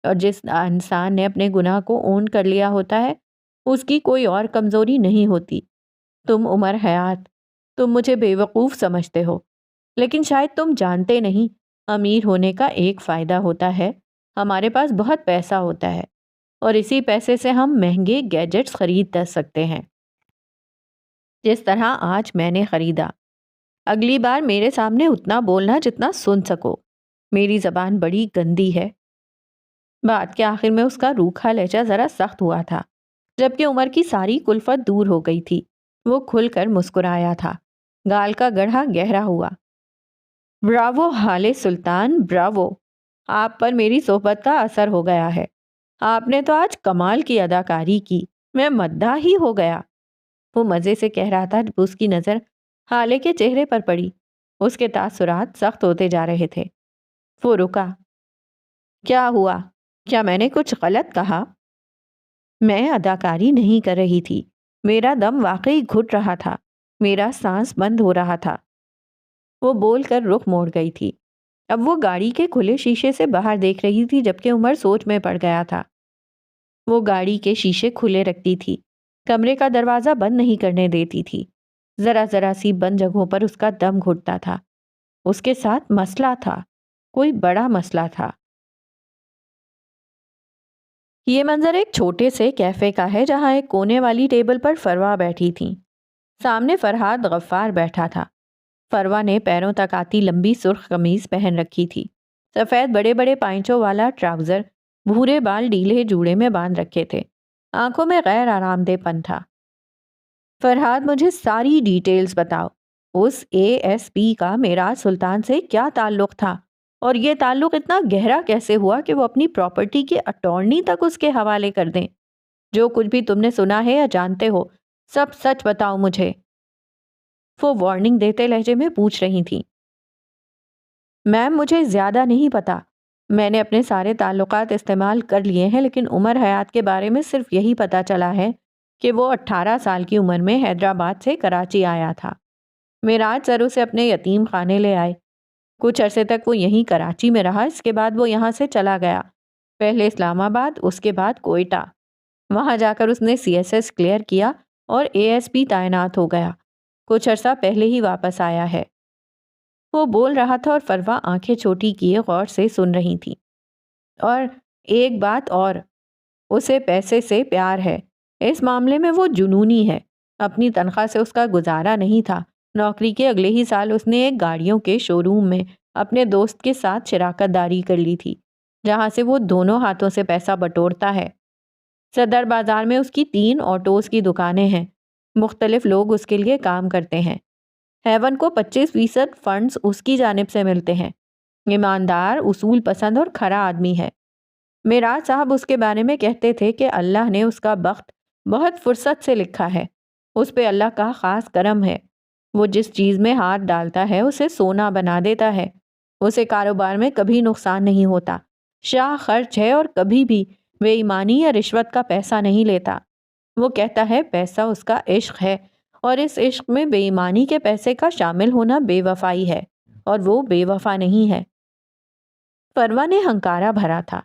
اور جس انسان نے اپنے گناہ کو اون کر لیا ہوتا ہے اس کی کوئی اور کمزوری نہیں ہوتی۔ تم عمر حیات، تم مجھے بے وقوف سمجھتے ہو، لیکن شاید تم جانتے نہیں امیر ہونے کا ایک فائدہ ہوتا ہے، ہمارے پاس بہت پیسہ ہوتا ہے اور اسی پیسے سے ہم مہنگے گیجٹس خرید سکتے ہیں، جس طرح آج میں نے خریدا۔ اگلی بار میرے سامنے اتنا بولنا جتنا سن سکو، میری زبان بڑی گندی ہے۔ بات کے آخر میں اس کا روکھا لہجہ ذرا سخت ہوا تھا، جبکہ عمر کی ساری کلفت دور ہو گئی تھی۔ وہ کھل کر مسکرایا تھا، گال کا گڑھا گہرا ہوا۔ براوو حالے سلطان، براوو، آپ پر میری صحبت کا اثر ہو گیا ہے۔ آپ نے تو آج کمال کی اداکاری کی، میں مداح ہی ہو گیا۔ وہ مزے سے کہہ رہا تھا جب اس کی نظر حالے کے چہرے پر پڑی۔ اس کے تاثرات سخت ہوتے جا رہے تھے۔ وہ رکا۔ کیا ہوا؟ کیا میں نے کچھ غلط کہا؟ میں اداکاری نہیں کر رہی تھی، میرا دم واقعی گھٹ رہا تھا، میرا سانس بند ہو رہا تھا۔ وہ بول کر رخ موڑ گئی تھی۔ اب وہ گاڑی کے کھلے شیشے سے باہر دیکھ رہی تھی، جبکہ عمر سوچ میں پڑ گیا تھا۔ وہ گاڑی کے شیشے کھلے رکھتی تھی، کمرے کا دروازہ بند نہیں کرنے دیتی تھی۔ ذرا ذرا سی بند جگہوں پر اس کا دم گھٹتا تھا۔ اس کے ساتھ مسئلہ تھا، کوئی بڑا مسئلہ تھا۔ یہ منظر ایک چھوٹے سے کیفے کا ہے، جہاں ایک کونے والی ٹیبل پر فروا بیٹھی تھیں۔ سامنے فرحاد غفار بیٹھا تھا۔ فروا نے پیروں تک آتی لمبی سرخ قمیض پہن رکھی تھی، سفید بڑے بڑے پائنچوں والا ٹراؤزر، بھورے بال ڈھیلے جوڑے میں باندھ رکھے تھے، آنکھوں میں غیر آرام دہ پن تھا۔ فرحاد، مجھے ساری ڈیٹیلز بتاؤ، اس ASP کا معراج سلطان سے کیا تعلق تھا، اور یہ تعلق اتنا گہرا کیسے ہوا کہ وہ اپنی پراپرٹی کے اٹارنی تک اس کے حوالے کر دیں؟ جو کچھ بھی تم نے سنا ہے یا جانتے ہو، سب سچ بتاؤ مجھے۔ وہ وارننگ دیتے لہجے میں پوچھ رہی تھیں۔ میم، مجھے زیادہ نہیں پتا، میں نے اپنے سارے تعلقات استعمال کر لیے ہیں، لیکن عمر حیات کے بارے میں صرف یہی پتا چلا ہے کہ وہ 18 سال کی عمر میں حیدرآباد سے کراچی آیا تھا۔ معراج سر اسے اپنے یتیم خانے لے آئے۔ کچھ عرصے تک وہ یہیں کراچی میں رہا، اس کے بعد وہ یہاں سے چلا گیا، پہلے اسلام آباد، اس کے بعد کوئٹہ۔ وہاں جا کر اس نے CSS کلیئر کیا اور ASP تعینات ہو گیا۔ کچھ عرصہ پہلے ہی واپس آیا ہے۔ وہ بول رہا تھا اور فروا آنکھیں چھوٹی کیے غور سے سن رہی تھی۔ اور ایک بات اور، اسے پیسے سے پیار ہے، اس معاملے میں وہ جنونی ہے۔ اپنی تنخواہ سے اس کا گزارا نہیں تھا۔ نوکری کے اگلے ہی سال اس نے ایک گاڑیوں کے شو روم میں اپنے دوست کے ساتھ شراکت داری کر لی تھی، جہاں سے وہ دونوں ہاتھوں سے پیسہ بٹورتا ہے۔ صدر بازار میں اس کی 3 آٹوز کی دکانیں ہیں، مختلف لوگ اس کے لیے کام کرتے ہیں۔ ہیون کو 25% فنڈز اس کی جانب سے ملتے ہیں۔ ایماندار، اصول پسند اور کھرا آدمی ہے۔ معراج صاحب اس کے بارے میں کہتے تھے کہ اللہ نے اس کا بخت بہت فرصت سے لکھا ہے، اس پہ اللہ کا خاص کرم ہے۔ وہ جس چیز میں ہاتھ ڈالتا ہے اسے سونا بنا دیتا ہے، اسے کاروبار میں کبھی نقصان نہیں ہوتا، شاہ خرچ ہے اور کبھی بھی بے ایمانی یا رشوت کا پیسہ نہیں لیتا۔ وہ کہتا ہے پیسہ اس کا عشق ہے، اور اس عشق میں بے ایمانی کے پیسے کا شامل ہونا بے وفائی ہے، اور وہ بے وفا نہیں ہے۔ فروا نے ہنکارا بھرا تھا۔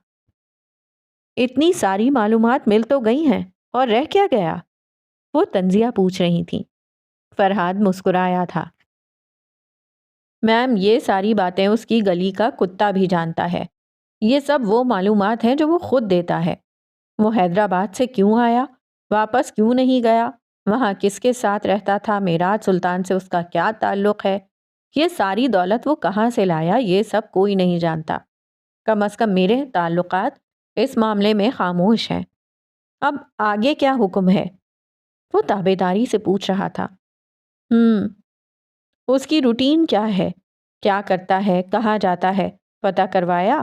اتنی ساری معلومات مل تو گئی ہیں، اور رہ کیا گیا؟ وہ تنزیہ پوچھ رہی تھی۔ فرحاد مسکرایا تھا۔ میم، یہ ساری باتیں اس کی گلی کا کتا بھی جانتا ہے۔ یہ سب وہ معلومات ہیں جو وہ خود دیتا ہے۔ وہ حیدرآباد سے کیوں آیا؟ واپس کیوں نہیں گیا؟ وہاں کس کے ساتھ رہتا تھا؟ معراج سلطان سے اس کا کیا تعلق ہے؟ یہ ساری دولت وہ کہاں سے لایا؟ یہ سب کوئی نہیں جانتا۔ کم از کم میرے تعلقات اس معاملے میں خاموش ہیں۔ اب آگے کیا حکم ہے؟ وہ تابعداری سے پوچھ رہا تھا۔ اس کی روٹین کیا ہے؟ کیا کرتا ہے؟ کہاں جاتا ہے؟ پتہ کروایا؟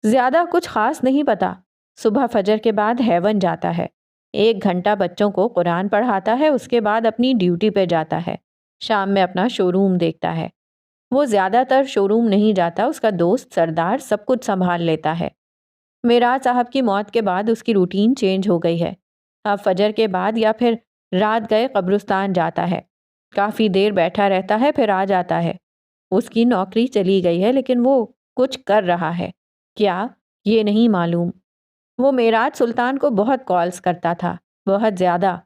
زیادہ کچھ خاص نہیں پتا۔ صبح فجر کے بعد ہیون جاتا ہے، 1 گھنٹہ بچوں کو قرآن پڑھاتا ہے، اس کے بعد اپنی ڈیوٹی پہ جاتا ہے، شام میں اپنا شو روم دیکھتا ہے۔ وہ زیادہ تر شو روم نہیں جاتا، اس کا دوست سردار سب کچھ سنبھال لیتا ہے۔ معراج صاحب کی موت کے بعد اس کی روٹین چینج ہو گئی ہے۔ اب فجر کے بعد یا پھر رات گئے قبرستان جاتا ہے، کافی دیر بیٹھا رہتا ہے، پھر آ جاتا ہے۔ اس کی نوکری چلی گئی ہے، لیکن وہ کچھ کر رہا ہے۔ کیا؟ یہ نہیں معلوم۔ وہ معراج سلطان کو بہت کالز کرتا تھا، بہت زیادہ،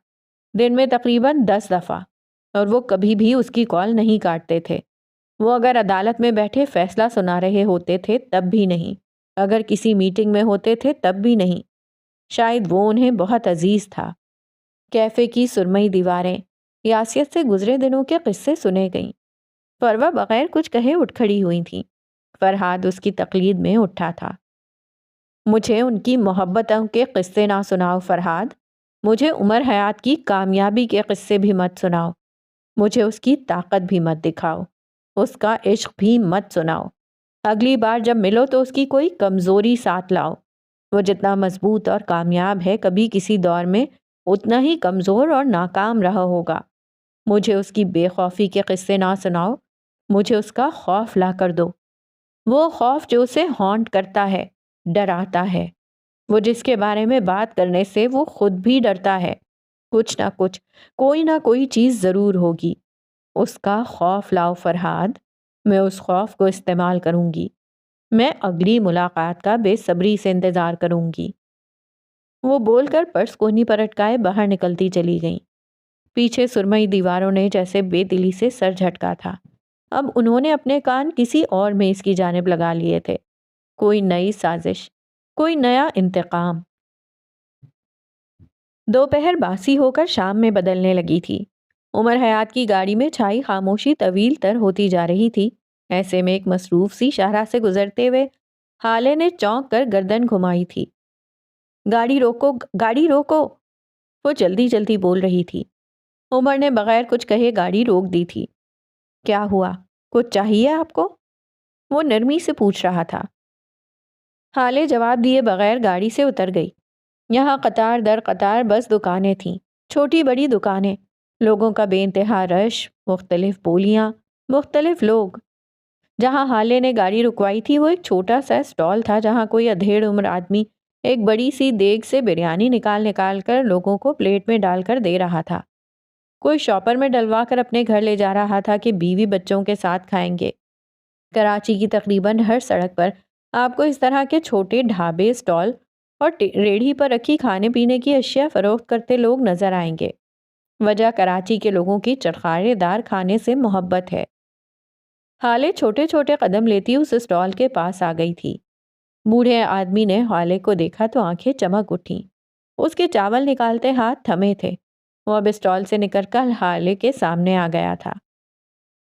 دن میں تقریباً 10 دفعہ، اور وہ کبھی بھی اس کی کال نہیں کاٹتے تھے۔ وہ اگر عدالت میں بیٹھے فیصلہ سنا رہے ہوتے تھے تب بھی نہیں، اگر کسی میٹنگ میں ہوتے تھے تب بھی نہیں۔ شاید وہ انہیں بہت عزیز تھا۔ کیفے کی سرمئی دیواریں، یاسیت سے گزرے دنوں کے قصے سنے گئیں۔ فروا بغیر کچھ کہے اٹھ کھڑی ہوئی تھیں۔ فرحاد اس کی تقلید میں اٹھا تھا۔ مجھے ان کی محبتوں کے قصے نہ سناؤ فرحاد، مجھے عمر حیات کی کامیابی کے قصے بھی مت سناؤ، مجھے اس کی طاقت بھی مت دکھاؤ، اس کا عشق بھی مت سناؤ۔ اگلی بار جب ملو تو اس کی کوئی کمزوری ساتھ لاؤ۔ وہ جتنا مضبوط اور کامیاب ہے کبھی کسی دور میں اتنا ہی کمزور اور ناکام رہا ہوگا۔ مجھے اس کی بے خوفی کے قصے نہ سناؤ، مجھے اس کا خوف لا کر دو، وہ خوف جو اسے ہانٹ کرتا ہے، ڈراتا ہے، وہ جس کے بارے میں بات کرنے سے وہ خود بھی ڈرتا ہے۔ کچھ نہ کوئی چیز ضرور ہوگی۔ اس کا خوف لاؤ فرحاد، میں اس خوف کو استعمال کروں گی۔ میں اگلی ملاقات کا بے صبری سے انتظار کروں گی۔ وہ بول کر پرس کونی پر اٹکائے باہر نکلتی چلی گئیں۔ پیچھے سرمئی دیواروں نے جیسے بے دلی سے سر جھٹکا تھا۔ اب انہوں نے اپنے کان کسی اور میز کی جانب لگا لیے تھے۔ کوئی نئی سازش، کوئی نیا انتقام۔ دوپہر باسی ہو کر شام میں بدلنے لگی تھی۔ عمر حیات کی گاڑی میں چھائی خاموشی طویل تر ہوتی جا رہی تھی۔ ایسے میں ایک مصروف سی شاہراہ سے گزرتے ہوئے حالے نے چونک کر گردن گھمائی تھی۔ گاڑی روکو، گاڑی روکو، وہ جلدی جلدی بول رہی تھی۔ عمر نے بغیر کچھ کہے گاڑی روک دی تھی۔ کیا ہوا؟ کچھ چاہیے آپ کو؟ وہ نرمی سے پوچھ رہا تھا۔ حالے جواب دیے بغیر گاڑی سے اتر گئی۔ یہاں قطار در قطار بس دکانیں تھیں، چھوٹی بڑی دکانیں، لوگوں کا بے انتہا رش، مختلف بولیاں، مختلف لوگ۔ جہاں حالے نے گاڑی رکوائی تھی وہ ایک چھوٹا سا اسٹال تھا، جہاں کوئی ادھیڑ عمر آدمی ایک بڑی سی دیگ سے بریانی نکال کر لوگوں کو پلیٹ میں ڈال کر دے رہا تھا۔ کوئی شاپر میں ڈلوا کر اپنے گھر لے جا رہا تھا کہ بیوی بچوں کے ساتھ کھائیں گے۔ کراچی کی تقریباً ہر سڑک پر آپ کو اس طرح کے چھوٹے ڈھابے، اسٹال اور ریڑھی پر رکھی کھانے پینے کی اشیاء فروخت کرتے لوگ نظر آئیں گے۔ وجہ کراچی کے لوگوں کی چرخارے دار کھانے سے محبت ہے۔ حالے چھوٹے چھوٹے قدم لیتی اس اسٹال کے پاس آ گئی تھی۔ بوڑھے آدمی نے حالے کو دیکھا تو آنکھیں چمک اٹھیں۔ اس کے چاول نکالتے ہاتھ تھمے تھے۔ وہ اب اسٹال سے نکل کر حالے کے سامنے آ گیا تھا۔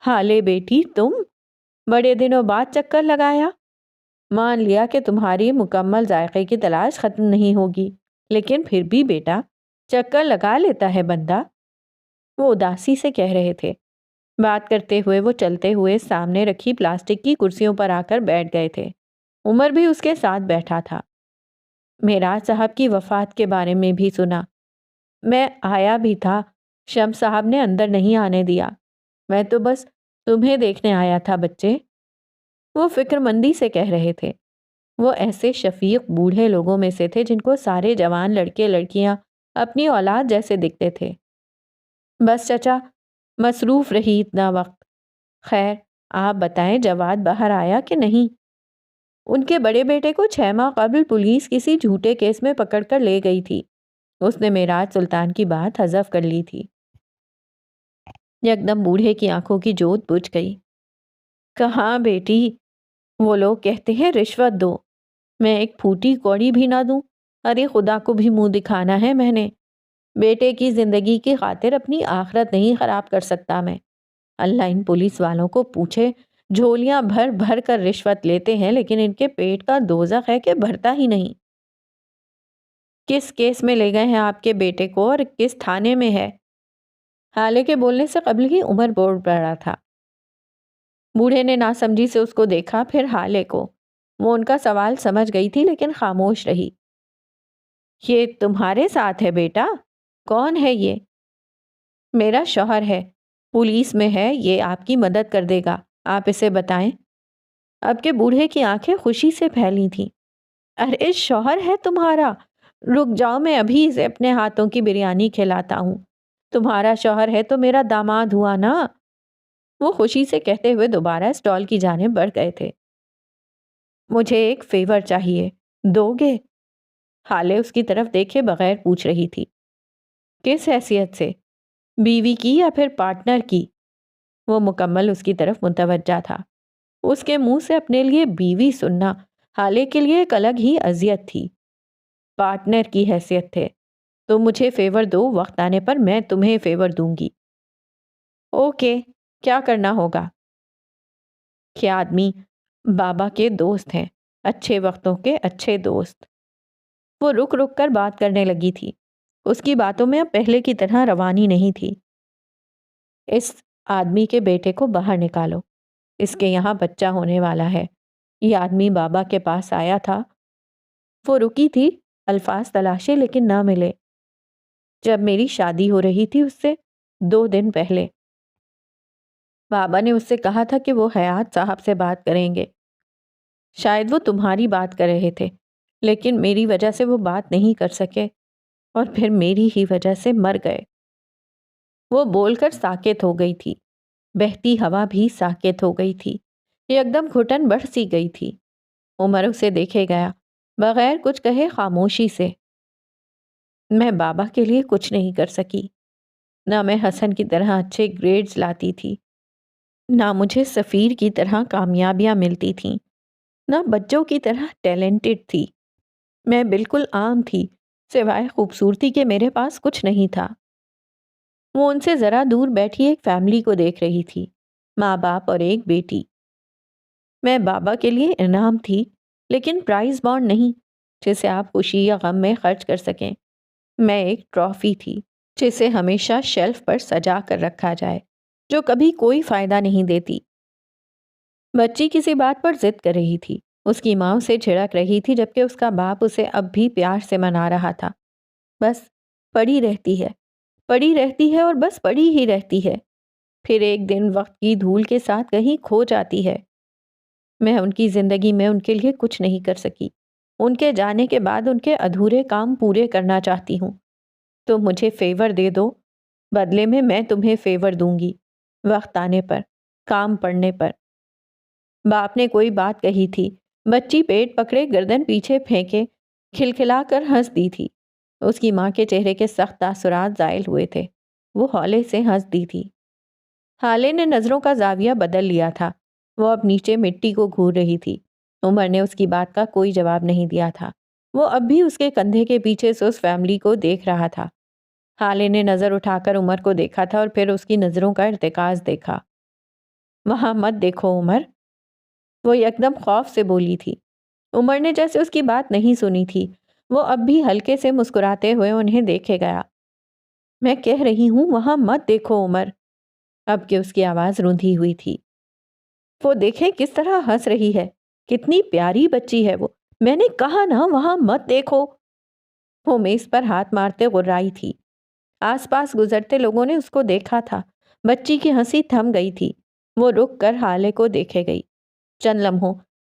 حالے بیٹی، تم بڑے دنوں بعد چکر لگایا؟ مان لیا کہ تمہاری مکمل ذائقے کی تلاش ختم نہیں ہوگی۔ لیکن پھر بھی بیٹا چکر لگا لیتا ہے بندہ، وہ اداسی سے کہہ رہے تھے۔ بات کرتے ہوئے وہ چلتے ہوئے سامنے رکھی پلاسٹک کی کرسیوں پر آ کر بیٹھ گئے تھے۔ عمر بھی اس کے ساتھ بیٹھا تھا۔ معراج صاحب کی وفات کے بارے میں بھی سنا، میں آیا بھی تھا، شمس صاحب نے اندر نہیں آنے دیا، میں تو بس تمہیں دیکھنے آیا تھا بچے، وہ فکر مندی سے کہہ رہے تھے۔ وہ ایسے شفیق بوڑھے لوگوں میں سے تھے جن کو سارے جوان لڑکے لڑکیاں اپنی اولاد جیسے دکھتے تھے۔ بس چچا مصروف رہی اتنا وقت۔ خیر آپ بتائیں جواد باہر آیا کہ نہیں؟ ان کے بڑے بیٹے کو 6 ماہ قبل پولیس کسی جھوٹے کیس میں پکڑ کر لے گئی تھی۔ اس نے معراج سلطان کی بات حذف کر لی تھی۔ یکدم بوڑھے کی آنکھوں کی جوت بجھ گئی۔ کہاں بیٹی، وہ لوگ کہتے ہیں رشوت دو، میں ایک پھوٹی کوڑی بھی نہ دوں؟ ارے خدا کو بھی منہ دکھانا ہے میں نے، بیٹے کی زندگی کی خاطر اپنی آخرت نہیں خراب کر سکتا میں۔ اللہ ان پولیس والوں کو پوچھے، جھولیاں بھر بھر کر رشوت لیتے ہیں لیکن ان کے پیٹ کا دوزخ ہے کہ بھرتا ہی نہیں۔ کس کیس میں لے گئے ہیں آپ کے بیٹے کو اور کس تھانے میں ہے؟ حالے کے بولنے سے قبل ہی عمر بول پڑا تھا۔ بوڑھے نے ناسمجھی سے اس کو دیکھا، پھر حالے کو۔ وہ ان کا سوال سمجھ گئی تھی لیکن خاموش رہی۔ یہ تمہارے ساتھ ہے بیٹا؟ کون ہے یہ؟ میرا شوہر ہے، پولیس میں ہے، یہ آپ کی مدد کر دے گا، آپ اسے بتائیں۔ اب کے بوڑھے کی آنکھیں خوشی سے پھیلی تھیں۔ ارے شوہر ہے تمہارا؟ رک جاؤ، میں ابھی اسے اپنے ہاتھوں کی بریانی کھلاتا ہوں۔ تمہارا شوہر ہے تو میرا داماد ہوا نا؟ وہ خوشی سے کہتے ہوئے دوبارہ اسٹال کی جانب بڑھ گئے تھے۔ مجھے ایک فیور چاہیے، دو گے؟ حالے اس کی طرف دیکھے بغیر پوچھ رہی تھی۔ کس حیثیت سے؟ بیوی کی یا پھر پارٹنر کی؟ وہ مکمل اس کی طرف متوجہ تھا۔ اس کے منہ سے اپنے لیے بیوی سننا حالے کے لیے ایک الگ ہی اذیت تھی۔ پارٹنر کی حیثیت تھے تو مجھے فیور دو، وقت آنے پر میں تمہیں فیور دوں گی۔ اوکے، کیا کرنا ہوگا؟ کہ آدمی بابا کے دوست ہیں، اچھے وقتوں کے اچھے دوست۔ وہ رک رک کر بات کرنے لگی تھی۔ اس کی باتوں میں اب پہلے کی طرح روانی نہیں تھی۔ اس آدمی کے بیٹے کو باہر نکالو، اس کے یہاں بچہ ہونے والا ہے۔ یہ آدمی بابا کے پاس آیا تھا۔ وہ رکی تھی، الفاظ تلاشے لیکن نہ ملے۔ جب میری شادی ہو رہی تھی اس سے 2 دن پہلے، بابا نے اس سے کہا تھا کہ وہ حیات صاحب سے بات کریں گے۔ شاید وہ تمہاری بات کر رہے تھے لیکن میری وجہ سے وہ بات نہیں کر سکے اور پھر میری ہی وجہ سے مر گئے۔ وہ بول کر ساکت ہو گئی تھی۔ بہتی ہوا بھی ساکت ہو گئی تھی۔ یکدم گھٹن بڑھ سی گئی تھی۔ عمر اسے دیکھے گیا بغیر کچھ کہے خاموشی سے۔ میں بابا کے لیے کچھ نہیں کر سکی، نہ میں حسن کی طرح اچھے گریڈز لاتی تھی، نہ مجھے سفیر کی طرح کامیابیاں ملتی تھیں، نہ بچوں کی طرح ٹیلنٹڈ تھی۔ میں بالکل عام تھی، سوائے خوبصورتی کے میرے پاس کچھ نہیں تھا۔ وہ ان سے ذرا دور بیٹھی ایک فیملی کو دیکھ رہی تھی، ماں باپ اور ایک بیٹی۔ میں بابا کے لیے انعام تھی لیکن پرائز بانڈ نہیں جسے آپ خوشی یا غم میں خرچ کر سکیں۔ میں ایک ٹرافی تھی جسے ہمیشہ شیلف پر سجا کر رکھا جائے، جو کبھی کوئی فائدہ نہیں دیتی۔ بچی کسی بات پر ضد کر رہی تھی، اس کی ماں اسے جھڑک رہی تھی جبکہ اس کا باپ اسے اب بھی پیار سے منا رہا تھا۔ بس پڑی رہتی ہے، پڑی رہتی ہے اور بس پڑی ہی رہتی ہے، پھر ایک دن وقت کی دھول کے ساتھ کہیں کھو جاتی ہے۔ میں ان کی زندگی میں ان کے لیے کچھ نہیں کر سکی۔ ان کے جانے کے بعد ان کے ادھورے کام پورے کرنا چاہتی ہوں۔ تو مجھے فیور دے دو، بدلے میں تمہیں فیور دوں گی، وقت آنے پر، کام پڑنے پر۔ باپ نے کوئی بات کہی تھی۔ بچی پیٹ پکڑے گردن پیچھے پھینکے کھلکھلا کر ہنس دی تھی۔ اس کی ماں کے چہرے کے سخت تاثرات زائل ہوئے تھے۔ وہ ہولے سے ہنس دی تھی۔ حالے نے نظروں کا زاویہ بدل لیا تھا۔ وہ اب نیچے مٹی کو گھور رہی تھی۔ عمر نے اس کی بات کا کوئی جواب نہیں دیا تھا۔ وہ اب بھی اس کے کندھے کے پیچھے سے اس فیملی کو دیکھ رہا تھا۔ حالے نے نظر اٹھا کر عمر کو دیکھا تھا اور پھر اس کی نظروں کا ارتکاز دیکھا۔ وہاں مت دیکھو عمر، وہ یکدم خوف سے بولی تھی۔ عمر نے جیسے اس کی بات نہیں سنی تھی، وہ اب بھی ہلکے سے مسکراتے ہوئے انہیں دیکھے گیا۔ میں کہہ رہی ہوں وہاں مت دیکھو عمر، اب کہ اس کی آواز روندھی ہوئی تھی۔ وہ دیکھیں کس طرح ہنس رہی ہے، کتنی پیاری بچی ہے وہ، میں نے کہا نا وہاں مت دیکھو۔ وہ میز پر ہاتھ مارتے غرائی تھی۔ آس پاس گزرتے لوگوں نے اس کو دیکھا تھا۔ بچی کی ہنسی تھم گئی تھی۔ وہ رک کر حالے کو دیکھے گئی۔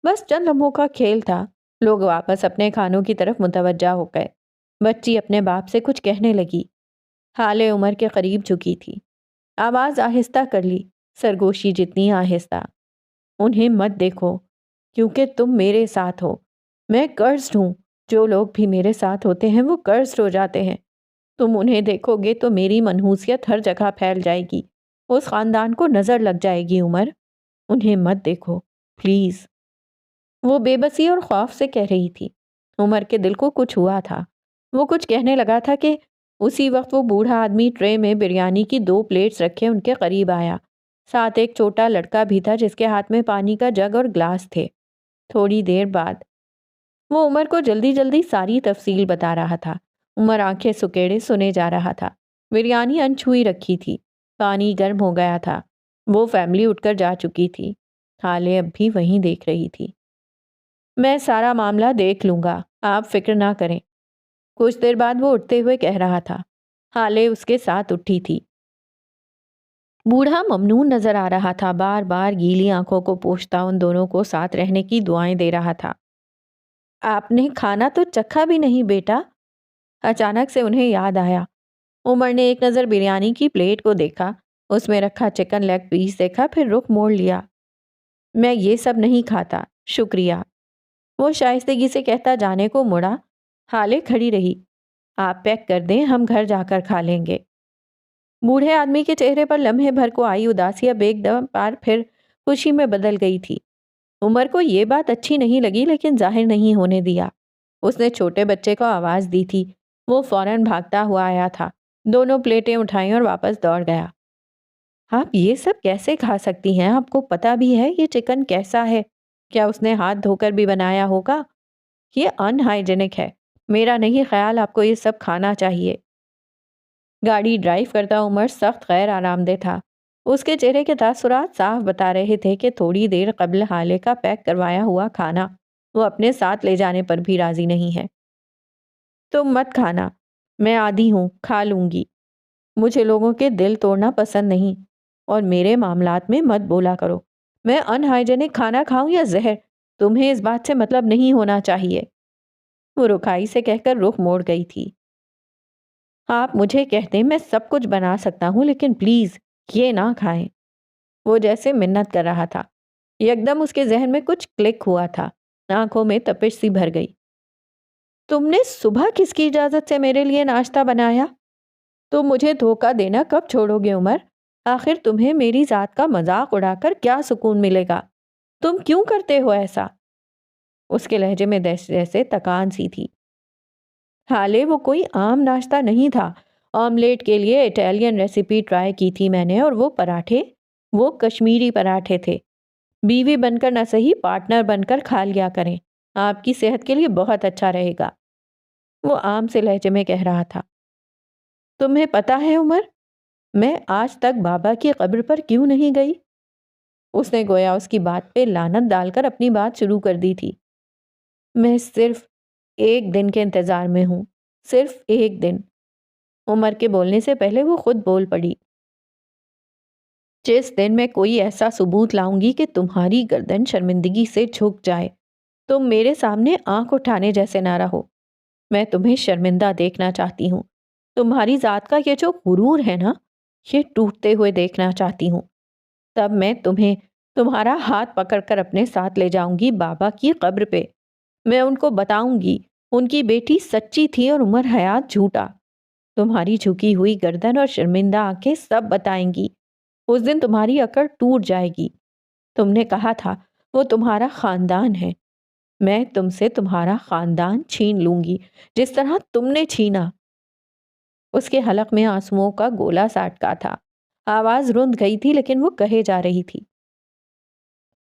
بس چند لمحوں کا کھیل تھا۔ لوگ واپس اپنے کھانوں کی طرف متوجہ ہو گئے۔ بچی اپنے باپ سے کچھ کہنے لگی۔ حالے عمر کے قریب جھکی تھی۔ آواز آہستہ کر لی، سرگوشی جتنی آہستہ۔ انہیں مت دیکھو، کیونکہ تم میرے ساتھ ہو۔ میں قرض ہوں، جو لوگ بھی میرے ساتھ ہوتے ہیں وہ قرض ہو جاتے ہیں۔ تم انہیں دیکھو گے تو میری منحوسیت ہر جگہ پھیل جائے گی، اس خاندان کو نظر لگ جائے گی عمر۔ انہیں مت دیکھو پلیز۔ وہ بے بسی اور خوف سے کہہ رہی تھی۔ عمر کے دل کو کچھ ہوا تھا۔ وہ کچھ کہنے لگا تھا کہ اسی وقت وہ بوڑھا آدمی ٹرے میں بریانی کی 2 پلیٹس رکھے ان کے قریب آیا۔ ساتھ ایک چھوٹا لڑکا بھی تھا جس کے ہاتھ میں پانی کا جگ اور گلاس تھے۔ تھوڑی دیر بعد وہ عمر کو جلدی جلدی ساری تفصیل بتا رہا تھا۔ عمر آنکھیں سکیڑے سنے جا رہا تھا۔ بریانی انچھوئی رکھی تھی، پانی گرم ہو گیا تھا۔ وہ فیملی اٹھ کر جا چکی تھی۔ حالے اب بھی وہیں دیکھ رہی تھی۔ میں سارا معاملہ دیکھ لوں گا، آپ فکر نہ کریں۔ کچھ دیر بعد وہ اٹھتے ہوئے کہہ رہا تھا۔ حالے اس کے ساتھ اٹھی تھی۔ بوڑھا ممنون نظر آ رہا تھا، بار بار گیلی آنکھوں کو پوچھتا ان دونوں کو ساتھ رہنے کی دعائیں دے رہا تھا۔ آپ نے کھانا تو چکھا بھی نہیں بیٹا؟ اچانک سے انہیں یاد آیا۔ عمر نے ایک نظر بریانی کی پلیٹ کو دیکھا، اس میں رکھا چکن لیگ پیس دیکھا، پھر رخ موڑ لیا۔ میں یہ سب نہیں کھاتا، شکریہ، وہ شائستگی سے کہتا جانے کو مڑا۔ حالے کھڑی رہی۔ آپ پیک کر دیں، ہم گھر جا کر کھا لیں گے۔ بوڑھے آدمی کے چہرے پر لمحے بھر کو آئی اداسی اب ایک دم پار پھر خوشی میں بدل گئی تھی۔ عمر کو یہ بات اچھی نہیں لگی لیکن ظاہر نہیں ہونے دیا۔ اس نے چھوٹے بچے کو آواز دی تھی۔ وہ فوراً بھاگتا ہوا آیا تھا، دونوں پلیٹیں اٹھائیں اور واپس دوڑ گیا۔ آپ یہ سب کیسے کھا سکتی ہیں؟ آپ کو پتا بھی ہے یہ چکن کیسا ہے؟ کیا اس نے ہاتھ دھو کر بھی بنایا ہوگا؟ یہ ان ہائیجینک ہے، میرا نہیں خیال آپ کو یہ سب کھانا چاہیے۔ گاڑی ڈرائیو کرتا عمر سخت غیر آرام دہ تھا۔ اس کے چہرے کے تاثرات صاف بتا رہے تھے کہ تھوڑی دیر قبل حالے کا پیک کروایا ہوا کھانا وہ اپنے ساتھ لے جانے پر بھی راضی نہیں ہے۔ تم مت کھانا، میں عادی ہوں، کھا لوں گی۔ مجھے لوگوں کے دل توڑنا پسند نہیں، اور میرے معاملات میں مت بولا کرو۔ میں ان ہائیجینک کھانا کھاؤں یا زہر، تمہیں اس بات سے مطلب نہیں ہونا چاہیے۔ وہ رکھائی سے کہہ کر رخ موڑ گئی تھی۔ آپ مجھے کہتے میں سب کچھ بنا سکتا ہوں لیکن پلیز یہ نہ کھائیں۔ وہ جیسے منت کر رہا تھا۔ یکدم اس کے ذہن میں کچھ کلک ہوا تھا، آنکھوں میں تپش سی بھر گئی۔ تم نے صبح کس کی اجازت سے میرے لیے ناشتہ بنایا؟ تم مجھے دھوکہ دینا کب چھوڑو گے عمر؟ آخر تمہیں میری ذات کا مذاق اڑا کر کیا سکون ملے گا؟ تم کیوں کرتے ہو ایسا؟ اس کے لہجے میں جیسے تکان سی تھی۔ حالے وہ کوئی عام ناشتہ نہیں تھا۔ آملیٹ کے لیے اٹیلین ریسیپی ٹرائی کی تھی میں نے، اور وہ پراٹھے، وہ کشمیری پراٹھے تھے۔ بیوی بن کر نہ صحیح پارٹنر بن کر کھا لیا کریں، آپ کی صحت کے لیے بہت اچھا رہے گا۔ وہ عام سے لہجے میں کہہ رہا تھا۔ تمہیں پتا ہے عمر، میں آج تک بابا کی قبر پر کیوں نہیں گئی؟ اس نے گویا اس کی بات پہ لعنت ڈال کر اپنی بات شروع کر دی تھی۔ میں صرف ایک دن کے انتظار میں ہوں، صرف ایک دن۔ عمر کے بولنے سے پہلے وہ خود بول پڑی۔ جس دن میں کوئی ایسا ثبوت لاؤں گی کہ تمہاری گردن شرمندگی سے جھک جائے، تم میرے سامنے آنکھ اٹھانے جیسے نہ رہو۔ میں تمہیں شرمندہ دیکھنا چاہتی ہوں۔ تمہاری ذات کا یہ جو غرور ہے نا، یہ ٹوٹتے ہوئے دیکھنا چاہتی ہوں۔ تب میں تمہیں تمہارا ہاتھ پکڑ کر اپنے ساتھ لے جاؤں گی بابا کی قبر پہ۔ میں ان کو بتاؤں گی ان کی بیٹی سچی تھی اور عمر حیات جھوٹا۔ تمہاری جھکی ہوئی گردن اور شرمندہ آنکھیں سب بتائیں گی۔ اس دن تمہاری اکڑ ٹوٹ جائے گی۔ تم نے کہا تھا وہ تمہارا خاندان ہے، میں تم سے تمہارا خاندان چھین لوں گی جس طرح تم نے چھینا۔ اس کے حلق میں آنسوؤں کا گولا ساٹکا تھا۔ آواز رند گئی تھی لیکن وہ کہے جا رہی تھی۔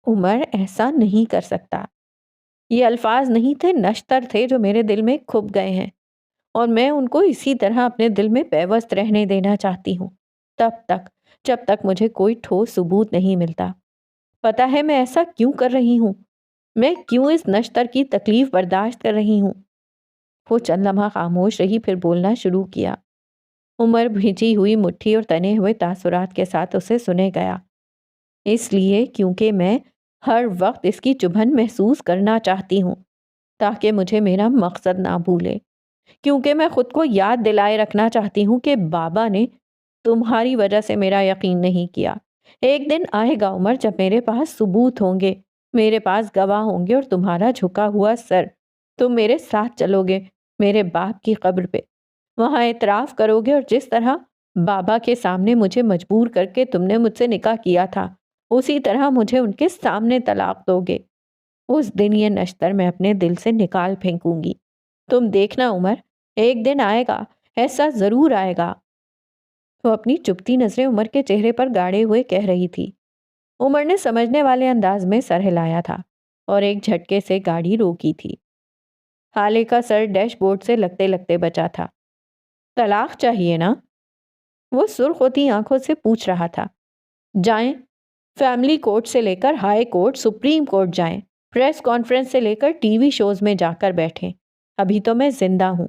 عمر ایسا نہیں کر سکتا۔ یہ الفاظ نہیں تھے، نشتر تھے جو میرے دل میں کھپ گئے ہیں، اور میں ان کو اسی طرح اپنے دل میں پیوست رہنے دینا چاہتی ہوں، تب تک جب تک مجھے کوئی ٹھوس ثبوت نہیں ملتا۔ پتہ ہے میں ایسا کیوں کر رہی ہوں؟ میں کیوں اس نشتر کی تکلیف برداشت کر رہی ہوں؟ وہ چند لمحہ خاموش رہی، پھر بولنا شروع کیا۔ عمر بھیجی ہوئی مٹھی اور تنے ہوئے تاثرات کے ساتھ اسے سنے گیا۔ اس لیے کیونکہ میں ہر وقت اس کی چبھن محسوس کرنا چاہتی ہوں، تاکہ مجھے میرا مقصد نہ بھولے، کیونکہ میں خود کو یاد دلائے رکھنا چاہتی ہوں کہ بابا نے تمہاری وجہ سے میرا یقین نہیں کیا۔ ایک دن آئے گا عمر جب میرے پاس ثبوت ہوں گے، میرے پاس گواہ ہوں گے، اور تمہارا جھکا ہوا سر تم میرے ساتھ چلو گے میرے باپ کی قبر پہ، وہاں اعتراف کرو گے، اور جس طرح بابا کے سامنے مجھے مجبور کر کے تم نے مجھ سے نکاح کیا تھا، اسی طرح مجھے ان کے سامنے طلاق دو گے۔ اس دن یہ نشتر میں اپنے دل سے نکال پھینکوں گی۔ تم دیکھنا عمر، ایک دن آئے گا، ایسا ضرور آئے گا۔ وہ اپنی چپتی نظریں عمر کے چہرے پر گاڑے ہوئے کہہ رہی تھی۔ عمر نے سمجھنے والے انداز میں سر ہلایا تھا اور ایک جھٹکے سے گاڑی روکی تھی۔ حالے کا سر ڈیش بورڈ سے لگتے لگتے بچا تھا۔ طلاق چاہیے نا؟ وہ سرخ ہوتی آنکھوں سے پوچھ رہا تھا۔ جائیں، فیملی کورٹ سے لے کر ہائی کورٹ، سپریم کورٹ جائیں، پریس کانفرنس سے لے کر ٹی وی شوز میں جا کر بیٹھیں۔ ابھی تو میں زندہ ہوں،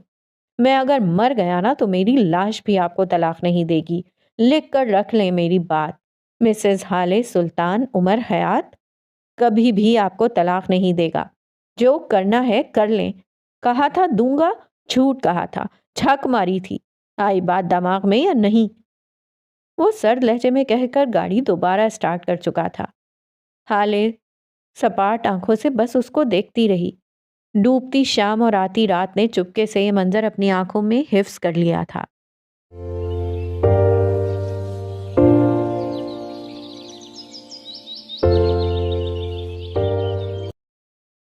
میں اگر مر گیا نا تو میری لاش بھی آپ کو طلاق نہیں دے گی۔ لکھ کر رکھ لیں میری بات، مسز ہالے سلطان عمر حیات کبھی بھی آپ کو طلاق نہیں دے گا۔ جو کرنا ہے کر لیں۔ کہا تھا دوں گا، جھوٹ کہا تھا، جھک ماری تھی، آئی بات دماغ میں یا نہیں؟ وہ سرد لہجے میں کہہ کر گاڑی دوبارہ سٹارٹ کر چکا تھا۔ ہالے سپاٹ آنکھوں سے بس اس کو دیکھتی رہی۔ ڈوبتی شام اور آتی رات نے چپکے سے یہ منظر اپنی آنکھوں میں حفظ کر لیا تھا۔